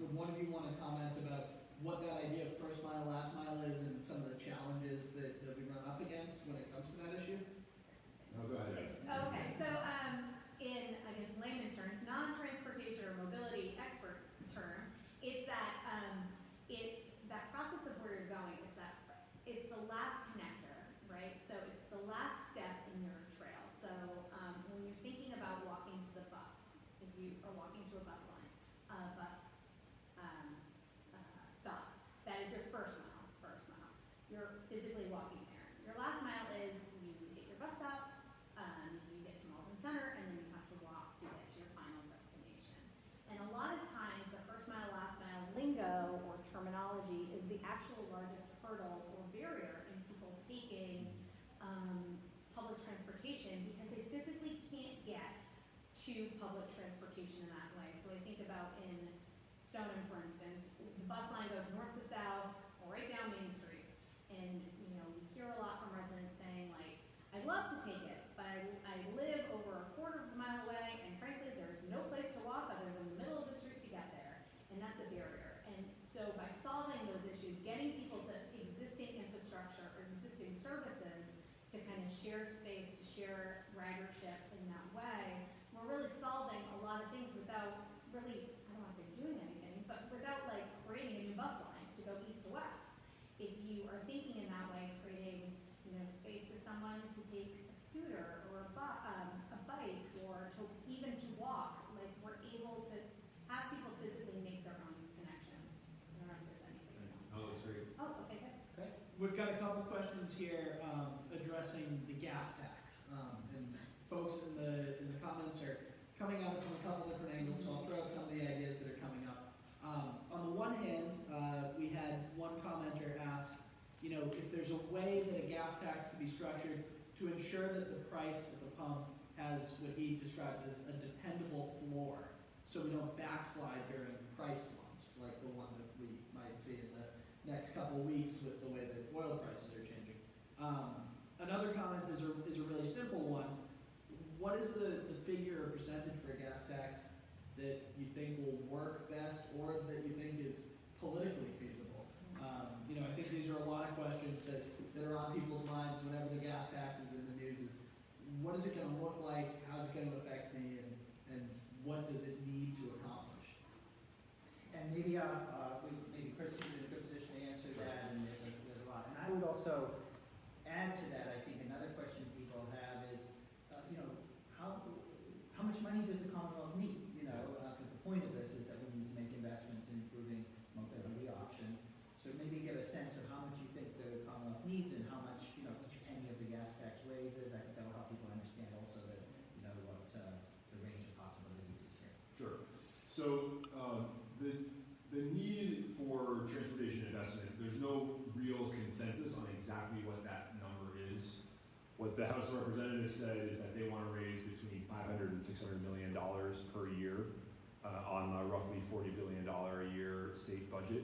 would one of you want to comment about what that idea of first mile, last mile is and some of the challenges that we run up against when it comes to that issue? No, go ahead. Okay, so in, I guess, layman's terms, non-transportation or mobility expert term, it's that process of where you're going. It's the last connector, right? So it's the last step in your trail. So when you're thinking about walking to the bus, if you are walking to a bus line, stop, that is your first mile. You're physically walking there. Your last mile is you hit your bus stop, you get to Malden Center, and then you have to walk to get to your final destination. And a lot of times, the first mile, last mile lingo or terminology is the actual largest hurdle or barrier in people taking public transportation because they physically can't get to public transportation in that way. So I think about in Stoneham, for instance, the bus line goes north to south or right down Main Street. And, you know, we hear a lot from residents saying, like, I'd love to take it, but I live over a quarter of a mile away, and frankly, there's no place to walk other than the middle of the street to get there. And that's a barrier. And so by solving those issues, getting people to existing infrastructure or existing services to kind of share space, to share ridership in that way, we're really solving a lot of things without really, I don't want to say doing anything, but without like creating a new bus line to go east to west. If you are thinking in that way, creating, you know, space to someone to take a scooter or a bike or to even to walk, like we're able to have people physically make their own connections. I don't know if there's anything else. Oh, that's great. Oh, okay, good. Okay. We've got a couple questions here addressing the gas tax, and folks in the comments are coming at it from a couple different angles. So I'll throw out some of the ideas that are coming up. On the one hand, we had one commenter ask, you know, if there's a way that a gas tax could be structured to ensure that the price at the pump has what he describes as a dependable floor, so we don't backslide during price slumps like the one that we might see in the next couple of weeks with the way that oil prices are changing. Another comment is a really simple one. What is the figure or percentage for a gas tax that you think will work best or that you think is politically feasible? You know, I think these are a lot of questions that are on people's minds whenever the gas tax is in the news is, what is it going to look like? How's it going to affect me? And what does it need to accomplish? And maybe maybe Chris is in a good position to answer that, and there's a lot. And I would also add to that. I think another question people have is, you know, how much money does the Commonwealth need? You know, because the point of this is that we need to make investments in improving mobility options. So maybe get a sense of how much you think the Commonwealth needs and how much, you know, each penny of the gas tax raises. I think that will help people understand also that, you know, what the range of possibilities is here. Sure. So the need for transportation investment, there's no real consensus on exactly what that number is. What the House of Representatives said is that they want to raise between $500 and $600 million per year on a roughly $40 billion a year state budget.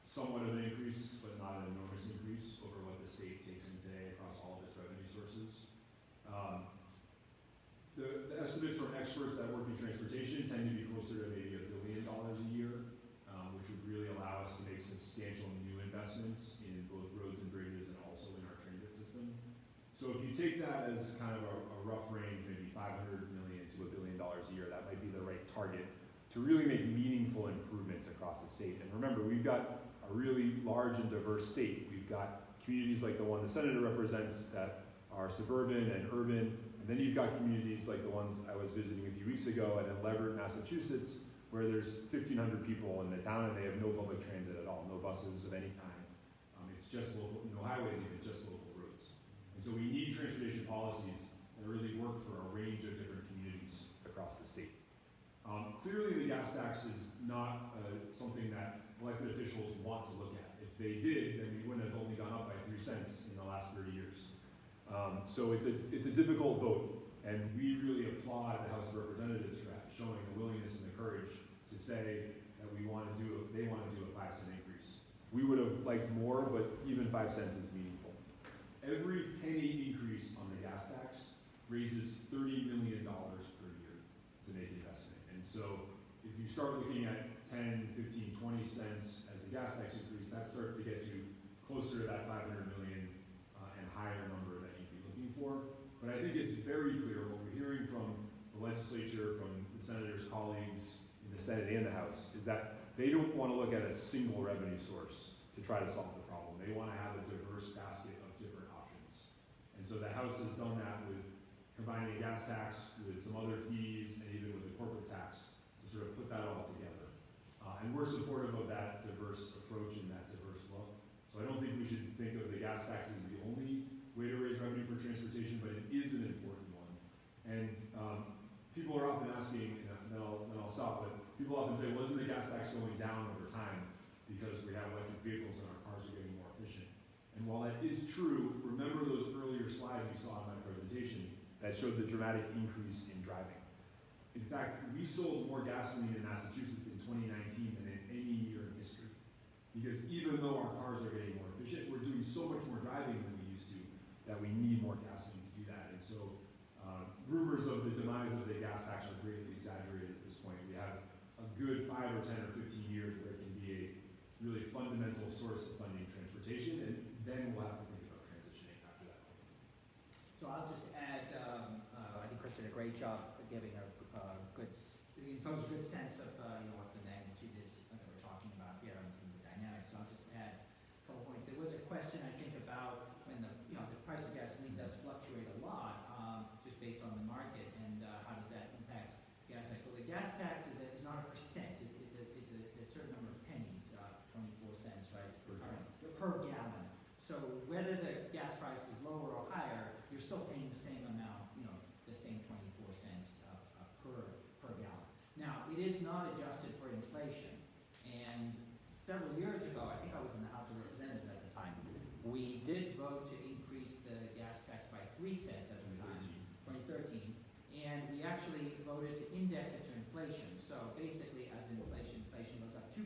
Somewhat of an increase, but not an enormous increase over what the state takes in today across all of its revenue sources. The estimates from experts that work in transportation tend to be closer to maybe $1 billion a year, which would really allow us to make substantial new investments in both roads and bridges and also in our transit system. So if you take that as kind of a rough range, maybe $500 million to $1 billion a year, that might be the right target to really make meaningful improvements across the state. And remember, we've got a really large and diverse state. We've got communities like the one the senator represents that are suburban and urban, and then you've got communities like the ones I was visiting a few weeks ago at Leverett, Massachusetts, where there's 1,500 people in the town and they have no public transit at all, no buses of any kind. It's just local, no highways even, just local roads. And so we need transportation policies that really work for a range of different communities across the state. Clearly the gas tax is not something that elected officials want to look at. If they did, then we wouldn't have only gone up by 3 cents in the last 30 years. So it's a difficult vote, and we really applaud the House of Representatives for that, showing the willingness and the courage to say that they want to do a 5-cent increase. We would have liked more, but even 5 cents is meaningful. Every penny increase on the gas tax raises $30 million per year to make investment. And so if you start looking at 10, 15, 20 cents as a gas tax increase, that starts to get you closer to that 500 million and higher number that you'd be looking for. But I think it's very clear what we're hearing from the legislature, from the senator's colleagues in the Senate and the House, is that they don't want to look at a single revenue source to try to solve the problem. They want to have a diverse basket of different options. And so the House has done that with combining a gas tax with some other fees and even with the corporate tax to sort of put that all together. And we're supportive of that diverse approach and that diverse look. So I don't think we should think of the gas tax as the only way to raise revenue for transportation, but it is an important one. And people are often asking, and then I'll stop, but people often say, well, isn't the gas tax going down over time because we have electric vehicles and our cars are getting more efficient? And while that is true, remember those earlier slides you saw in my presentation that showed the dramatic increase in driving. In fact, we sold more gasoline in Massachusetts in 2019 than in any year in history. Because even though our cars are getting more efficient, we're doing so much more driving than we used to that we need more gasoline to do that. And so rumors of the demise of the gas tax are greatly exaggerated at this point. We have a good 5 or 10 or 15 years where it can be a really fundamental source of funding transportation, and then we'll have to think about transitioning after that point. So I'll just add, I think Chris did a great job of giving a good sense of what the magnitude is that we're talking about here and the dynamics. So I'll just add a couple points. There was a question I think about when the price of gasoline does fluctuate a lot, just based on the market, and how does that impact gas tax? Well, the gas tax is not a percent. It's a certain number of pennies, 24 cents, right, per gallon. So whether the gas price is lower or higher, you're still paying the same amount, the same 24 cents per gallon. Now, it is not adjusted for inflation, and several years ago, I think I was in the House of Representatives at the time, we did vote to increase the gas tax by 3 cents at the time, 2013, and we actually voted to index it to inflation. So basically, as inflation goes up 2%,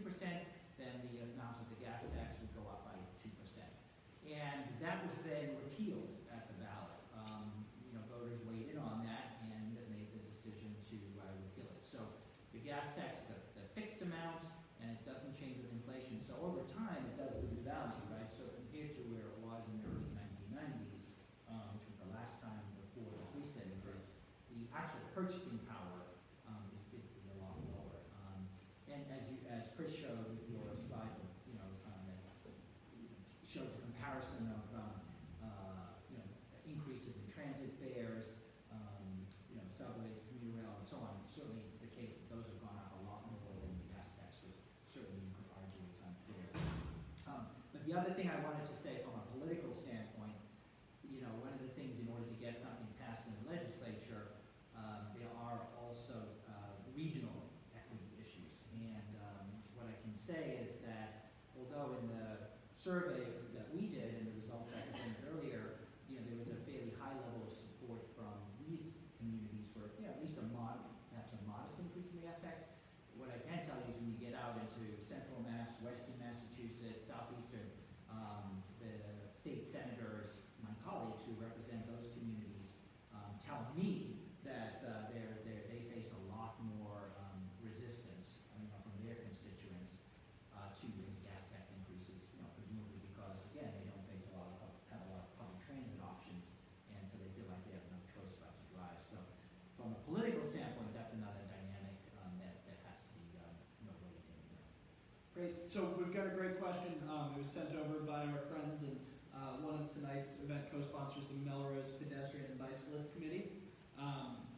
then the amount of the gas tax would go up by 2%. And that was then repealed at the ballot. Voters weighed in on that and made the decision to repeal it. So the gas tax is a fixed amount, and it doesn't change with inflation. So over time, it does lose value, right? So compared to where it was in the early 1990s, which was the last time before the 3-cent increase, the actual purchasing power is a lot lower. And as Chris showed with your slide, that showed the comparison of increases in transit fares, subways, commuter rail, and so on. It's certainly the case that those have gone up a lot more than the gas tax, which certainly you could argue is unfair. But the other thing I wanted to say from a political standpoint, one of the things in order to get something passed in the legislature, there are also regional equity issues. And what I can say is that although in the survey that we did and the results I presented earlier, there was a fairly high level of support from these communities for at least perhaps a modest increase in the gas tax. What I can tell you is when you get out into central Mass, western Massachusetts, southeastern, the state senators, my colleagues who represent those communities, tell me that they face a lot more resistance from their constituents to any gas tax increases, presumably because, again, they don't face have a lot of public transit options, and so they feel like they have no choice but to drive. So from a political standpoint, that's another dynamic that has to be weighed in here. Great. So we've got a great question. It was sent over by our friends, and one of tonight's event co-sponsors, the Melrose Pedestrian and Bicyclist Committee.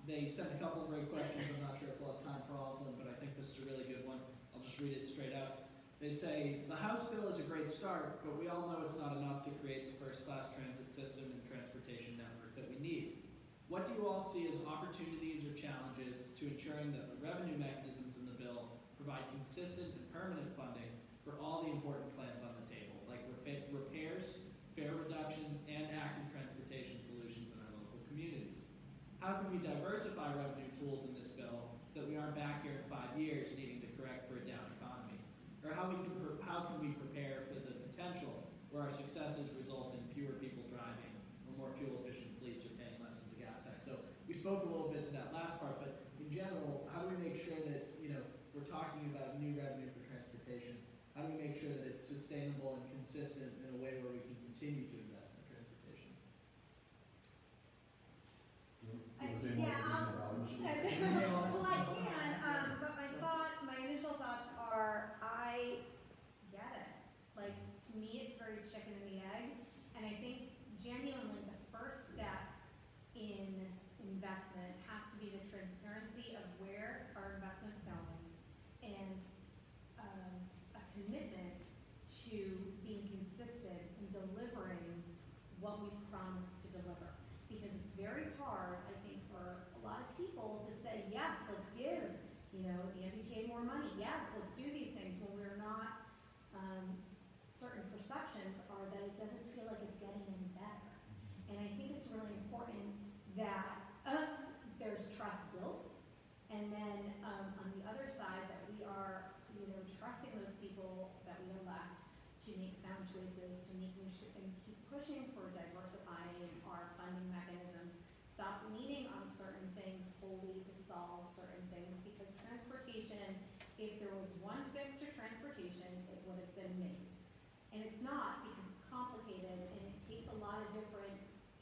They sent a couple of great questions. I'm not sure if we'll have time for all of them, but I think this is a really good one. I'll just read it straight out. They say, the House bill is a great start, but we all know it's not enough to create the first-class transit system and transportation network that we need. What do you all see as opportunities or challenges to ensuring that the revenue mechanisms in the bill provide consistent and permanent funding for all the important plans on the table, like repairs, fare reductions, and active transportation solutions? diversify revenue tools in this bill so that we aren't back here in 5 years needing to correct for a down economy? Or how can we prepare for the potential where our successes result in fewer people driving or more fuel efficient fleets or paying less of the gas tax? So we spoke a little bit to that last part, but in general, how do we make sure that, we're talking about new revenue for transportation, how do we make sure that it's sustainable and consistent in a way where we can continue to invest in transportation? You want to say more Yeah, about the regional ballot initiative? well, I can, but my initial thoughts are, I get it. Like, to me, it's very chicken and the egg, and I think genuinely the first step in investment has to be the transparency of where our investment's going, and a commitment to being consistent in delivering what we promise to deliver. Because it's very hard, I think, for a lot of people to say, yes, let's give, the MBTA more money, yes, let's do these things, when we're not, certain perceptions are that it doesn't feel like it's getting any better. And I think it's really important that there's trust built, and then on the other side that we are, trusting those people that we elect to make sound choices, to making sure and keep pushing for diversifying our funding mechanisms, stop leaning on certain things wholly to solve certain things, because transportation, if there was one fix to transportation, it would have been made. And it's not, because it's complicated and it takes a lot of different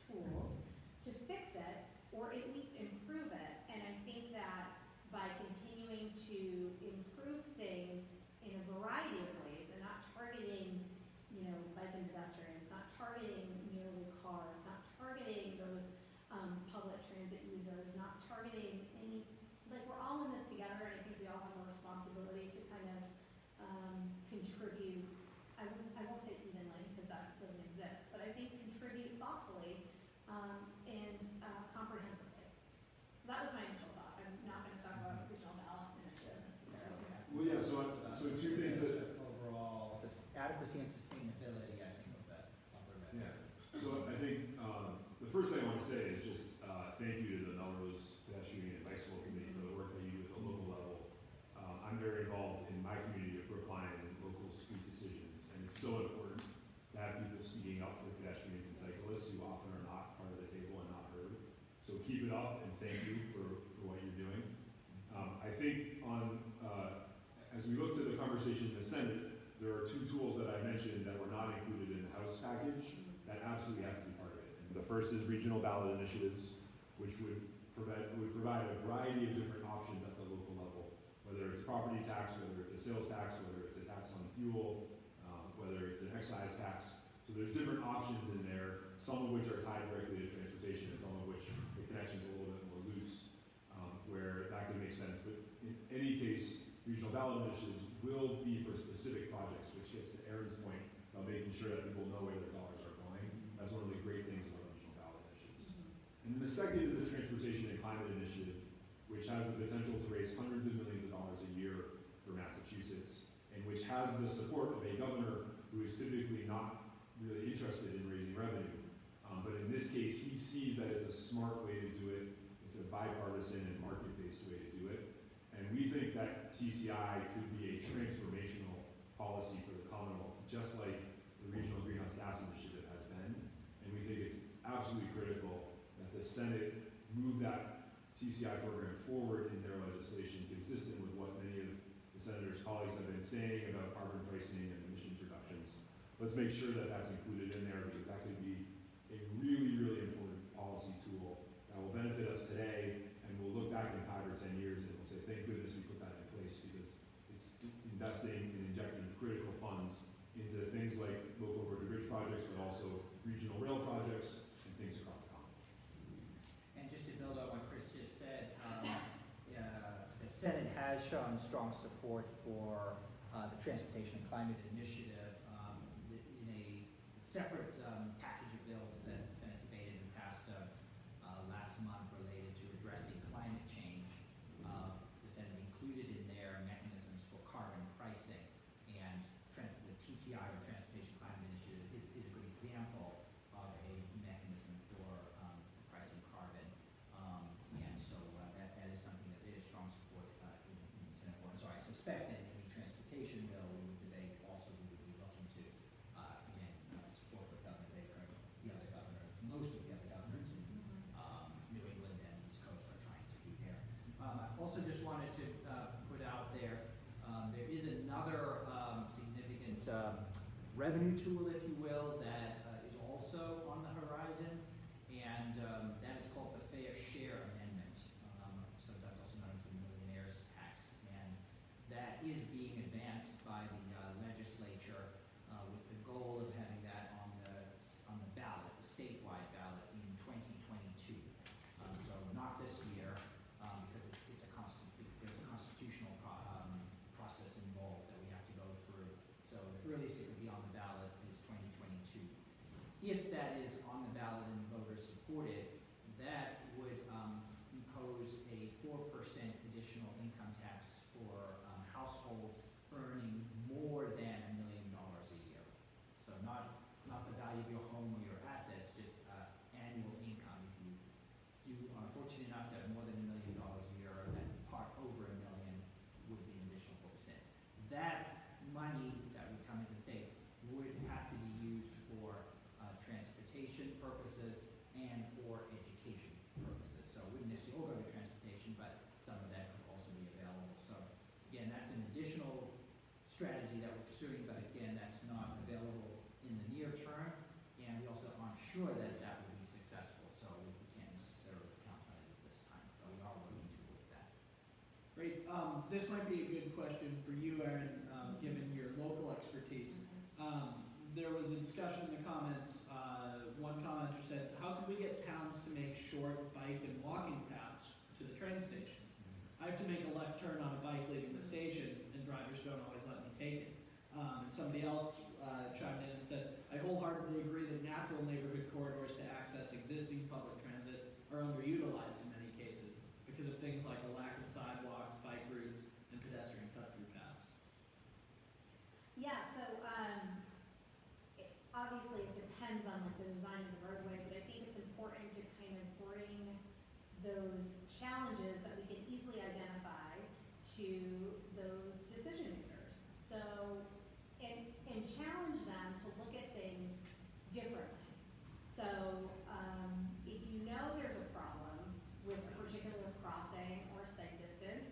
tools to fix it, or at least improve it. And I think that by continuing to improve things in a variety of ways and not targeting, bike and pedestrians, not targeting merely cars, not targeting those public transit users, not targeting any, we're all in this together, and I think we all have a responsibility to kind of contribute. I won't say evenly, because that doesn't exist, but I think contribute thoughtfully and comprehensively. So that was my initial thought. I'm not going to talk about regional ballot initiative necessarily. Well, yeah, so two things that, Overall, adequacy and sustainability, I think, of the revenue. yeah. So I think the first thing I want to say is just thank you to the Melrose Pedestrian and Bicycle Committee for the work that you do at the local level. I'm very involved in my community of Brookline and local street decisions, and it's so important to have people speaking up for pedestrians and cyclists who often are not part of the table and not heard. So keep it up, and thank you for what you're doing. I think as we look to the conversation in the Senate, there are two tools that I mentioned that were not included in the House package that absolutely have to be part of it. And the first is regional ballot initiatives, which would provide a variety of different options at the local level, whether it's property tax, whether it's a sales tax, whether it's a tax on fuel, whether it's an excise tax. So there's different options in there, some of which are tied directly to transportation, and some of which the connection's a little bit more loose, where that could make sense. But in any case, regional ballot initiatives will be for specific projects, which gets to Aaron's point about making sure that people know where their dollars are going. That's one of the great things about regional ballot initiatives. And then the second is the Transportation and Climate Initiative, which has the potential to raise hundreds of millions of dollars a year for Massachusetts, and which has the support of a governor who is typically not really interested in raising revenue. But in this case, he sees that it's a smart way to do it. It's a bipartisan and market-based way to do it. And we think that TCI could be a transformational policy for the Commonwealth, just like the Regional Greenhouse Gas Initiative has been. And we think it's absolutely critical that the Senate move that TCI program forward in their legislation, consistent with what many of the Senator's colleagues have been saying about carbon pricing and emissions reductions. Let's make sure that that's included in there, because that could be a really, really important policy tool that will benefit us today, and we'll look back in 5 or 10 years and we'll say, thank goodness we put that in place, because it's investing and injecting critical funds into things like local road and bridge projects, but also regional rail projects and things across the Commonwealth. And just to build on what Chris just said, the Senate has shown strong support for the Transportation and Climate Initiative in a separate package of bills that the Senate debated and passed last month related to addressing climate change. The Senate included in there mechanisms for carbon pricing, and the TCI, or Transportation Climate Initiative, is a good example of a mechanism for pricing carbon. And so new tool, if you will, that is also on the horizon, and that is called the Fair Share Amendment, sometimes also known as the Millionaire's Tax. And that is being advanced by the legislature with the goal of having that on the ballot, the statewide ballot, in 2022. So not this year, because there's a constitutional process involved that we have to go through. So the earliest it would be on the ballot is 2022. If that is on the ballot and voters support it, that would impose a 4% additional income tax for households earning more than $1 million a year. So not the value of your home or your assets, just annual income. If you are fortunate enough to have more than $1 million a year, and part over $1 million would be an additional 4%. That money that would come into the state would have to be used for transportation purposes and for education purposes. So it wouldn't necessarily all go to transportation, but some of that could also be available. So again, that's an additional strategy that we're pursuing, but again, that's not available in the near term, and we also aren't sure that that will be successful, so we can't necessarily count on it at this time, but we are working towards that. Great. This might be a good question for you, Aaron, given your local expertise. There was a discussion in the comments. One commenter said, how can we get towns to make short bike and walking paths to the train stations? I have to make a left turn on a bike leaving the station, and drivers don't always let me take it. And somebody else chimed in and said, I wholeheartedly agree that natural neighborhood corridors to access existing public transit are underutilized in many cases because of things like a lack of sidewalks, bike routes, and pedestrian cut-through paths. Yeah, so obviously it depends on like the design of the roadway, but I think it's important to kind of bring those challenges that we can easily identify to those decision makers. So, and challenge them to look at things differently. So, if you know there's a problem with a particular crossing or sight distance,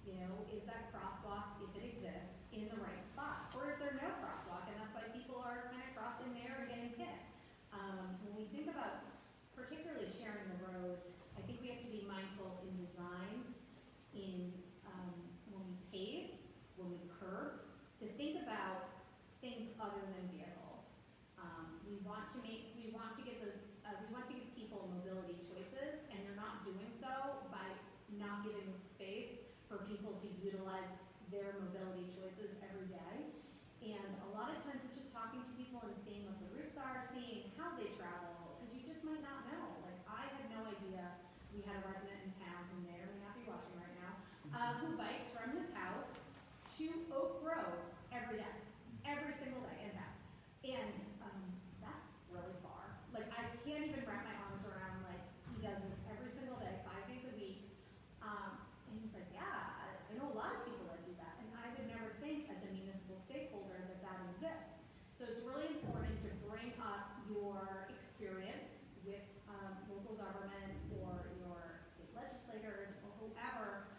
you know, is that crosswalk, if it exists, in the right spot? Or is there no crosswalk and that's why people are kind of crossing there and getting hit? When we think about particularly sharing the road, I think we have to be mindful in design, in when we pave, when we curb, to think about things other than vehicles. We want to give people mobility choices, and you're not doing so by not giving space for people to utilize their mobility choices every day. And a lot of times it's just talking to people and seeing what the routes are, seeing how they travel, because you just might not know. Like, I had no idea. We had a resident in town who may or may not be watching right now, who bikes from his house to Oak Grove every day, every single day and back. And that's really far. Like, I can't even wrap my arms around, like, he does this every single day, 5 days a week. And he's like, yeah, I know a lot of people that do that. And I would never think as a municipal stakeholder that that exists. So it's really important to bring up your experience with local government or your state legislators or whoever,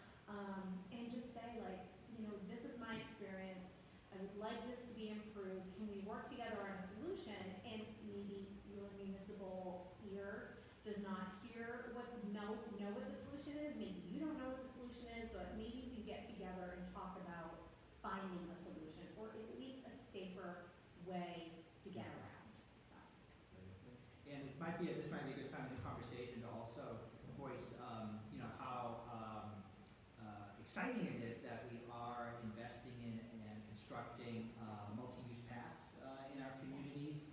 and just say, like, you know, this is my experience. I would like this to be improved. Can we work together on a solution? And maybe your municipal ear does not know what the solution is. Maybe you don't know what the solution is, but maybe we can get together and talk about finding a solution, or at least a safer way to get around. So. And this might be a good time in the conversation to also voice, you know, how exciting it is that we are investing in and constructing multi-use paths in our communities.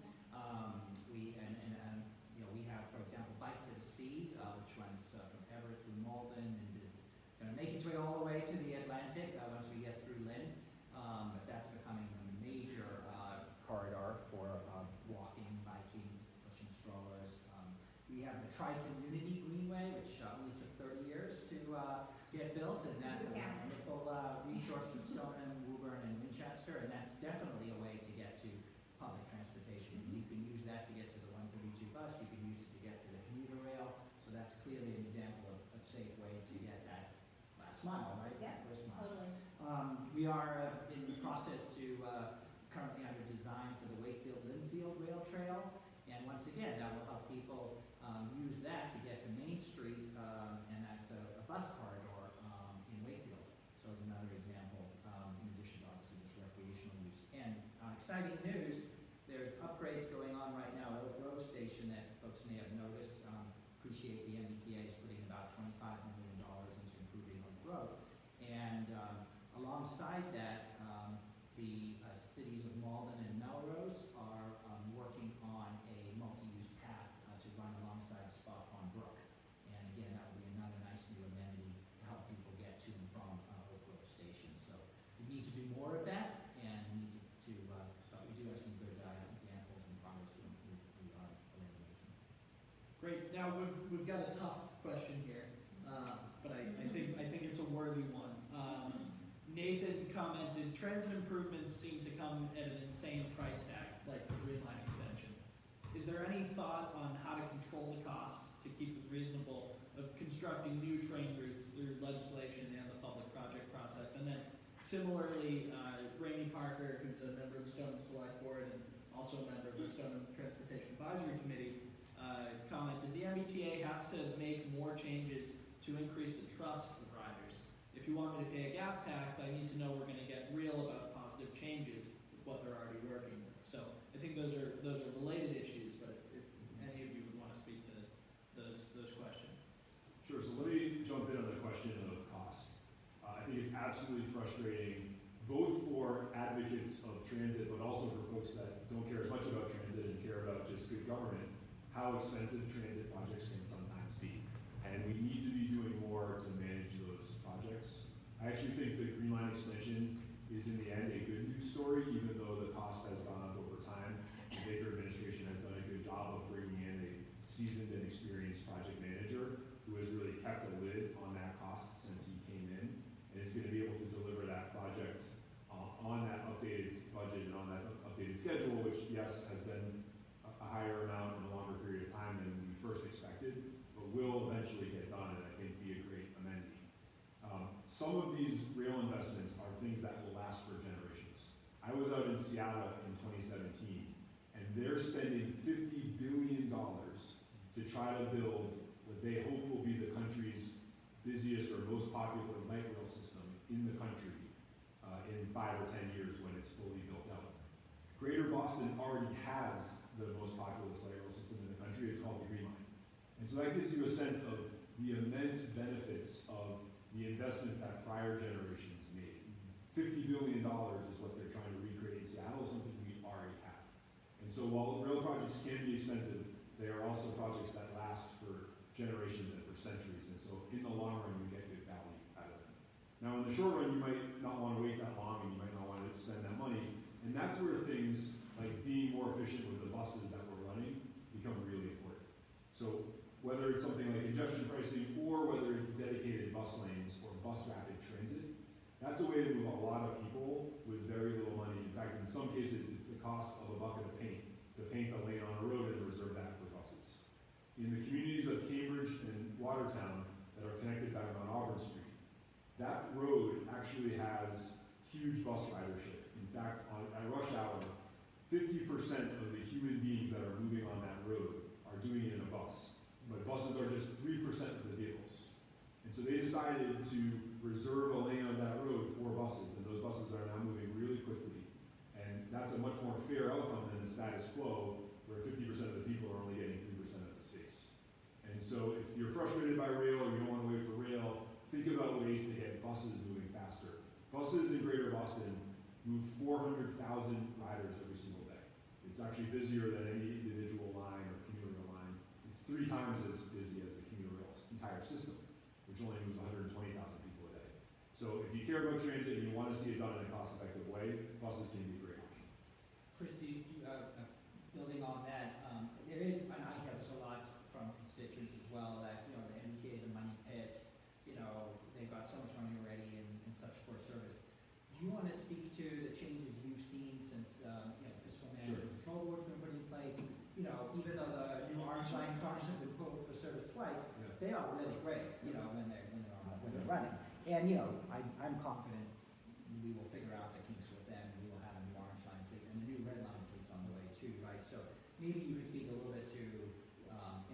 We have, for example, Bike to the Sea, which runs from Everett through Malden and is going to make its way all the way to the Atlantic once we get through Lynn. But that's becoming a major corridor for walking, biking, pushing strollers. We have the Tri-Community Greenway, which only took 30 years to get built, and that's a wonderful resource for Stoneham, Woburn, and Winchester, and that's definitely a way to get to public transportation. You can use that to get to the 132 bus, you can use it to get to the commuter rail, so that's clearly an example of a safe way to get that last mile, right? Yeah, First mile. totally. We are in the process to currently under design for the Wakefield exciting news, there's upgrades going on right now at Oak Grove Station that folks may have noticed. Appreciate the MBTA is putting about $25 million into improving Oak Grove. And alongside that, the cities of Malden and Melrose are working on a multi-use path to run alongside Spot Pond Brook. And again, that will be another nice new amenity to help people get to and from Oak Grove Station. So we need to do more of that, and we need to, but we do have some good examples and progress we are already making. Great. Now we've got a tough question here, but I think it's a worthy one. Nathan commented, transit improvements seem to come at an insane price tag, like the Green Line extension. Is there any thought on how to control the cost to keep it reasonable of constructing new train routes through legislation and the public project process? And then similarly, Rainey Parker, who's a member of the Stoneham Select Board and also a member of the Stoneham Transportation Advisory Committee, commented, the MBTA has to make more changes to increase the trust of riders. If you want me to pay a gas tax, I need to know we're going to get real about positive changes with what they're already working with. So I think those are related issues, but if any of you would want to speak to those questions. Sure, so let me jump in on the question of cost. I think it's absolutely frustrating, both for advocates of transit, but also for folks that don't care as much about transit and care about just good government, how expensive transit projects can sometimes be. And we need to be doing more to manage those projects. I actually think the Green Line extension is in the end a good news story, even though the cost has gone up over time. The Baker administration has done a good job of bringing in a seasoned and experienced project manager who has really kept a lid on that cost since he came in, and is going to be able to deliver that project on that updated budget and on that updated schedule, which yes, has been a higher amount in a longer period of time than we first expected, but will eventually get done and I think be a great amenity. Some of these rail investments are things that will last for generations. I was out in Seattle in 2017, and they're spending $50 billion to try to build what they hope will be the country's busiest or most popular light rail system in the country in 5 or 10 years when it's fully built out. Greater Boston already has the most populous light rail system in the country. It's called the Green Line. And so that gives you a sense of the immense benefits of the investments that prior generations made. $50 billion is what they're trying to recreate in Seattle, something we already have. And so while rail projects can be expensive, they are also projects that last for generations and for centuries. And so in the long run, you get good value out of them. Now in the short run, you might not want to wait that long and you might not want to spend that money. And that's where things like being more efficient with the buses that we're running become really important. So whether it's something like congestion pricing or whether it's dedicated bus lanes or bus rapid transit, that's a way to move a lot of people with very little money. In fact, in some cases, it's the cost of a bucket of paint to paint the lane on a road and reserve that for buses. In the communities of Cambridge and Watertown that are connected back on Auburn Street, that road actually has huge bus ridership. In fact, at rush hour, 50% of the human beings that are moving on that road are doing it in a bus. But buses are just 3% of the vehicles. And so they decided to reserve a lane on that road for buses, and those buses are now moving really quickly. And that's a much more fair outcome than the status quo, where 50% of the people are only getting 3% of the space. And so if you're frustrated by rail or you don't want to wait for rail, think about ways to get buses moving faster. Buses in Greater Boston move 400,000 riders every single day. It's actually busier than any individual line or commuter rail line. It's 3 times as busy as the commuter rail's entire system, which only moves 120,000 people a day. So if you care about transit and you want to see it done in a cost-effective way, buses can be a great option. Chris, building on that, there is, and I hear this a lot from constituents as well, that, you know, the MBTA is a money pit, you know, they've got so much money already and such poor service. Do you want to speak to the changes you've seen since, you know, the Fiscal Management Control Board's been put in place? You know, even though the new orange line cars have been put for service twice, they are really great, you know, when they're running. And, you know, I'm confident we will figure out the kinks with them, and we will have a new orange line fleet, and the new red line fleet's on the way too, right? So maybe you could speak a little bit to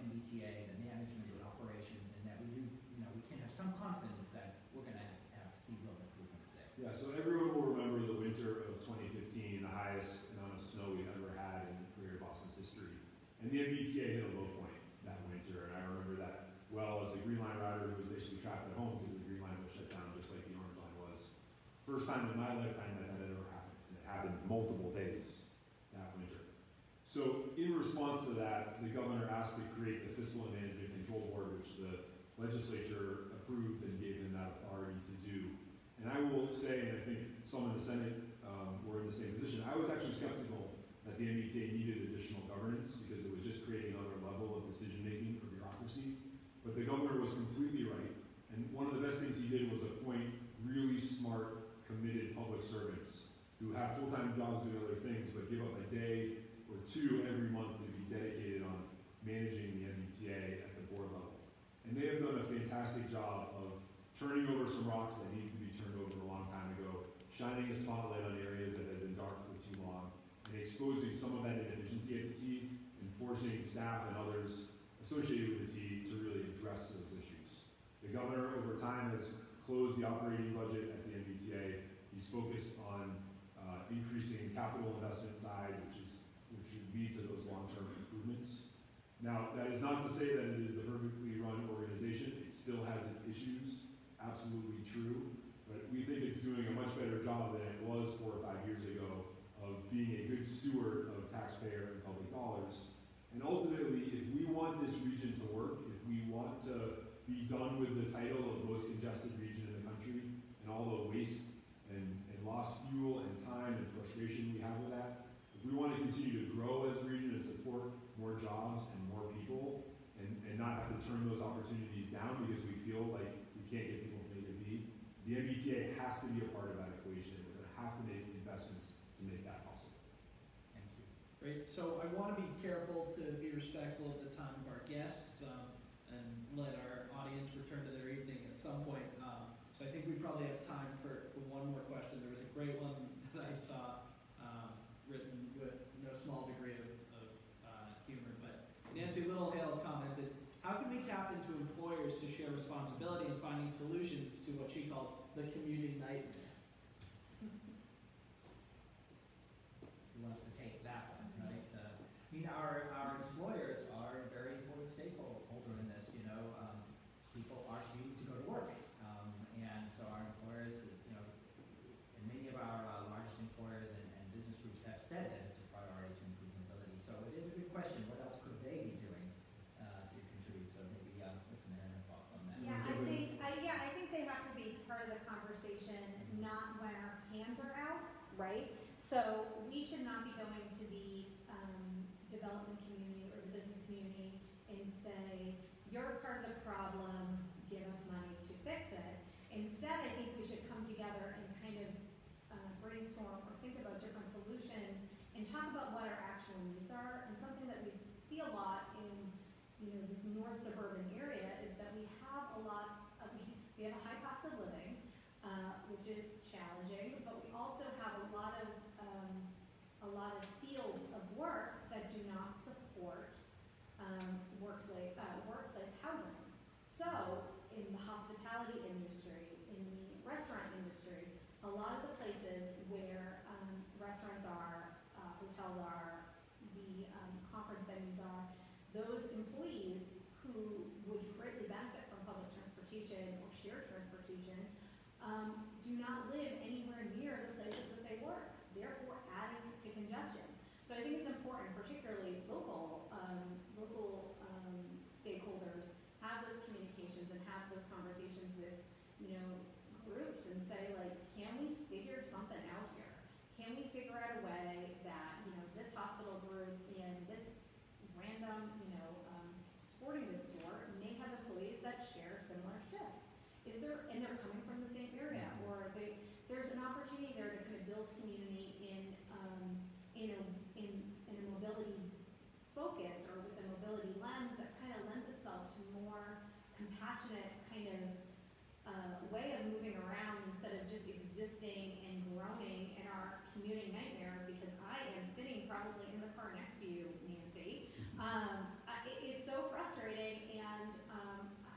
MBTA, the management and operations, and that we do, you know, we can have some confidence that we're going to see real improvements there. Yeah, so everyone will remember the winter of 2015, the highest amount of And the MBTA hit a low point that winter, and I remember that well as a Green Line rider who was basically trapped at home because the Green Line was shut down just like the Orange Line was. First time in my lifetime that had ever happened, and it happened multiple days that winter. So in response to that, the governor asked to create the Fiscal and Management Control Board, which the legislature approved and gave him that authority to do. And I will say, and I think some in the Senate were in the same position, I was actually skeptical that the MBTA needed additional governance because it was just creating another level of decision-making or bureaucracy. But the governor was completely right. And one of the best things he did was appoint really smart, committed public servants who have full-time jobs doing other things, but give up a day or two every month to be dedicated on managing the MBTA at the board level. And they have done a fantastic job of turning over some rocks that needed to be turned over a long time ago, shining a spotlight on areas that had been dark for too long, and exposing some of that inefficiency at the T, and forcing staff and others associated with the T to really address those issues. The governor, over time, has closed the operating budget at the MBTA. He's focused on increasing capital investment side, which should lead to those long-term improvements. Now, that is not to say that it is the perfectly run organization. It still has its issues, absolutely true, but we think it's doing a much better job than it was 4 or 5 years ago of being a good steward of taxpayer and public dollars. And ultimately, if we want this region to work, if we want to be done with the title of most congested region in the country and all the waste and lost fuel and time and frustration we have with that, if we want to continue to grow as a region and support more jobs and more people and not have to turn those opportunities down because we feel like we can't get people from A to B, the MBTA has to be a part of that equation. We're going to have to make investments to make that possible. Thank you. Great, so I want to be careful to be respectful of the time of our guests and let our audience return to their evening at some point. So I think we probably have time for one more question. There was a great one that I saw written with no small degree of humor, but Nancy Littlehale commented, how can we tap into employers to share responsibility in finding solutions to what she calls the commuting nightmare? Who wants to take that one, right? I mean, our employers are a very important stakeholder in this, you know. People are commuting to go to work. And so our employers, you know, and many of our largest employers and business groups have said that it's a priority to improve mobility. So it is a good question. What else could they be doing to contribute? So maybe listen to her thoughts on that. Yeah, I think they have to be part of the conversation, not when our hands are out, right? So we should not be going to the development community or the business community and say, you're part of the problem, give us money to fix it. Instead, I think we should come together and kind of brainstorm or think about different solutions and talk about what our actual needs are. And something that we see a lot in, you know, this north suburban area is that we have a lot of, we have a high cost of living, which is challenging, but we also have a lot of fields of work that do not support workplace housing. So in the hospitality industry, in the restaurant industry, a lot of the places where restaurants are, hotels are, the conference venues are, those employees who would greatly benefit from public transportation or shared transportation do not live anywhere near the places that they work, therefore adding to congestion. So I think it's important, particularly local stakeholders, have those communications and have those conversations with, you know, groups and say, like, can we figure something out here? Can we figure out a way that, you know, this hospital group and this random, you know, sporting goods store may have employees that share similar shifts? Is there, and they're coming from the same area, or there's an opportunity there to kind of build community in a mobility focus or with a mobility lens that kind of lends itself to more compassionate kind of way of moving around instead of just existing and groaning in our commuting nightmare, because I am sitting probably in the car next to you, Nancy. It is so frustrating, and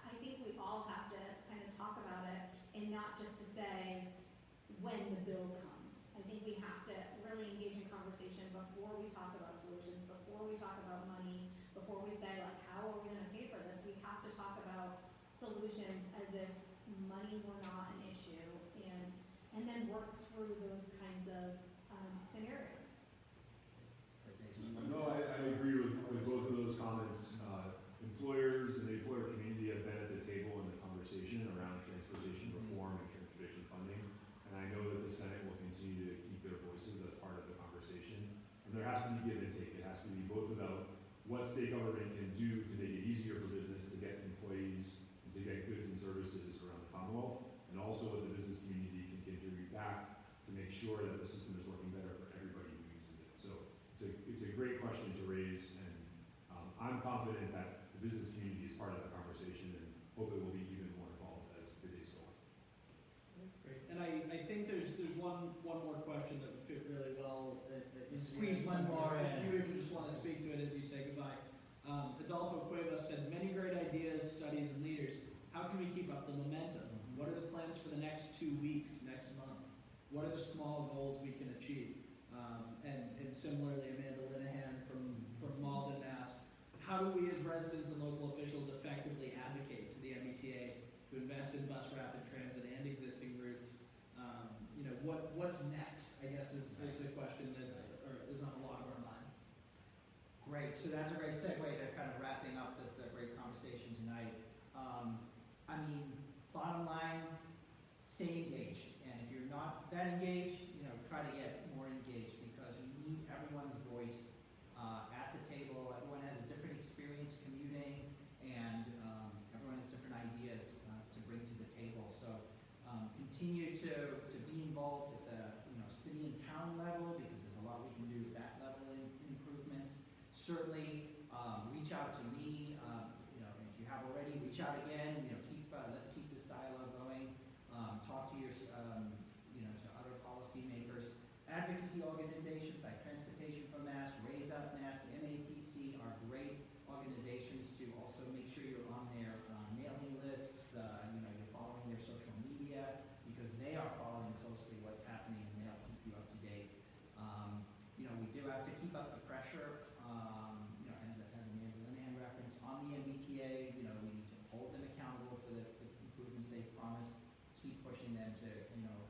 I think we all have to kind of talk about it and not just to say when the bill comes. I think we have to really engage in conversation before we talk about solutions, before we talk about money, money were not an issue, and then work through those kinds of scenarios. No, I agree with both of those comments. Employers and the employer community have been at the table in the conversation around transportation reform and transportation funding. And I know that the Senate will continue to keep their voices as part of the conversation. And there has to be give and take. It has to be both about what state government can do to make it easier for business to get employees and to get goods and services around the Commonwealth, and also what the business community can contribute back to make sure that the system is working better for everybody who uses it. So it's a great question to raise, and I'm confident that the business community is part of the conversation, and hope it will be even more involved as the days go on. Great. And I think there's one more question that would fit really well. Squeeze one more in. If you even just want to speak to it as you say goodbye. Adolfo Cuevas said, many great ideas, studies, and leaders. How can we keep up the momentum? What are the plans for the next 2 weeks, next month? What are the small goals we can achieve? And similarly, Amanda Linehan from Malden asked, how do we as residents and local officials effectively advocate to the MBTA to invest in bus rapid transit and existing routes? What's next, I guess, is the question that is on a lot of our minds. Great, so that's a great segue to kind of wrapping up this great conversation tonight. Bottom line, stay engaged. And if you're not that engaged, try to get more engaged, because we need everyone's voice at the table. Everyone has a different experience commuting, and everyone has different ideas to bring to the table. So continue to be involved at the city and town level, because there's a lot we can do at that level in improvements. Certainly reach out to me. If you have already, reach out again. Let's keep this dialogue going. Talk to your to other policymakers. Advocacy organizations like Transportation for Mass, Raise Up Mass, MAPC are great organizations to also make sure you're on their mailing lists. You're following their social media, because they are following closely what's happening, and they'll keep you up to date. We do have to keep up the pressure, as Amanda Linehan referenced, on the MBTA. We need to hold them accountable for the improvements they've promised. Keep pushing them to,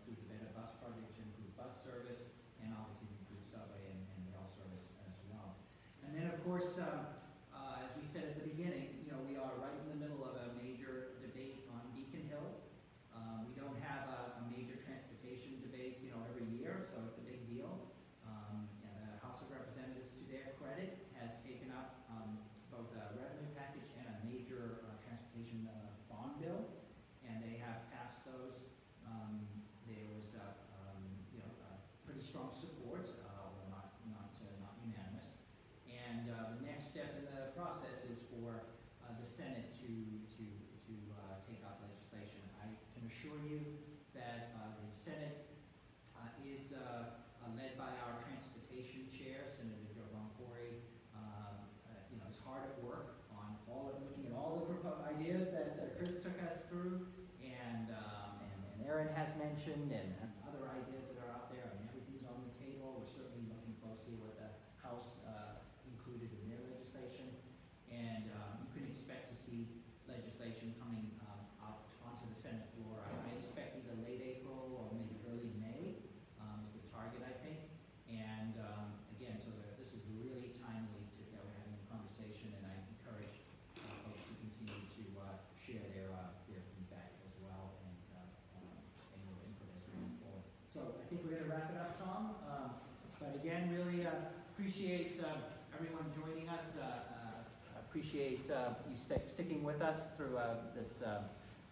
through the Better Bus Project, to improve bus service, and obviously improve subway and rail service as well. And then, of course, as we said at the beginning, we are right in the middle of a major debate on Beacon Hill. We don't have a major transportation debate, every year, so it's a big deal. The House of Representatives, to their credit, has taken up both a revenue package and a major transportation bond bill, and they have passed those. There was pretty strong support, although not unanimous. And the next step in the process is for the Senate to take up legislation. I can assure you that the Senate is led by our transportation chair, Senator Joe Roncory. Is hard at work on looking at all the ideas that Chris took us through, and Aaron has mentioned, and other ideas that are out there. Everything's on the table. We're certainly looking closely what the House included in their legislation, and you can expect to see legislation coming out onto the Senate floor. I expect either late April or maybe early May is the target, I think. And again, so this is really timely that we're having a conversation, and I encourage folks to continue to share their feedback as well, and your input as we move forward. So I think we're going to wrap it up, Tom. But again, really appreciate everyone joining us. Appreciate you sticking with us through this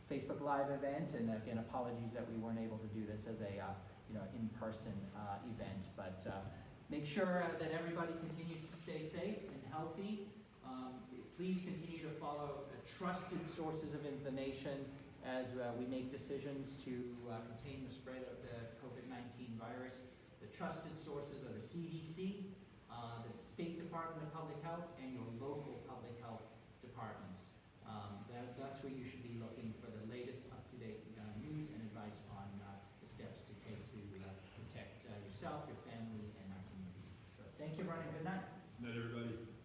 Facebook Live event, and again, apologies that we weren't able to do this as a in-person event. But make sure that everybody continues to stay safe and healthy. Please continue to follow trusted sources of information as we make decisions to contain the spread of the COVID-19 virus. The trusted sources are the CDC, the State Department of Public Health, and your local public health departments. That's where you should be looking for the latest up-to-date news and advice on the steps to take to protect yourself, your family, and our communities. So thank you, everyone, and good night. Good night, everybody.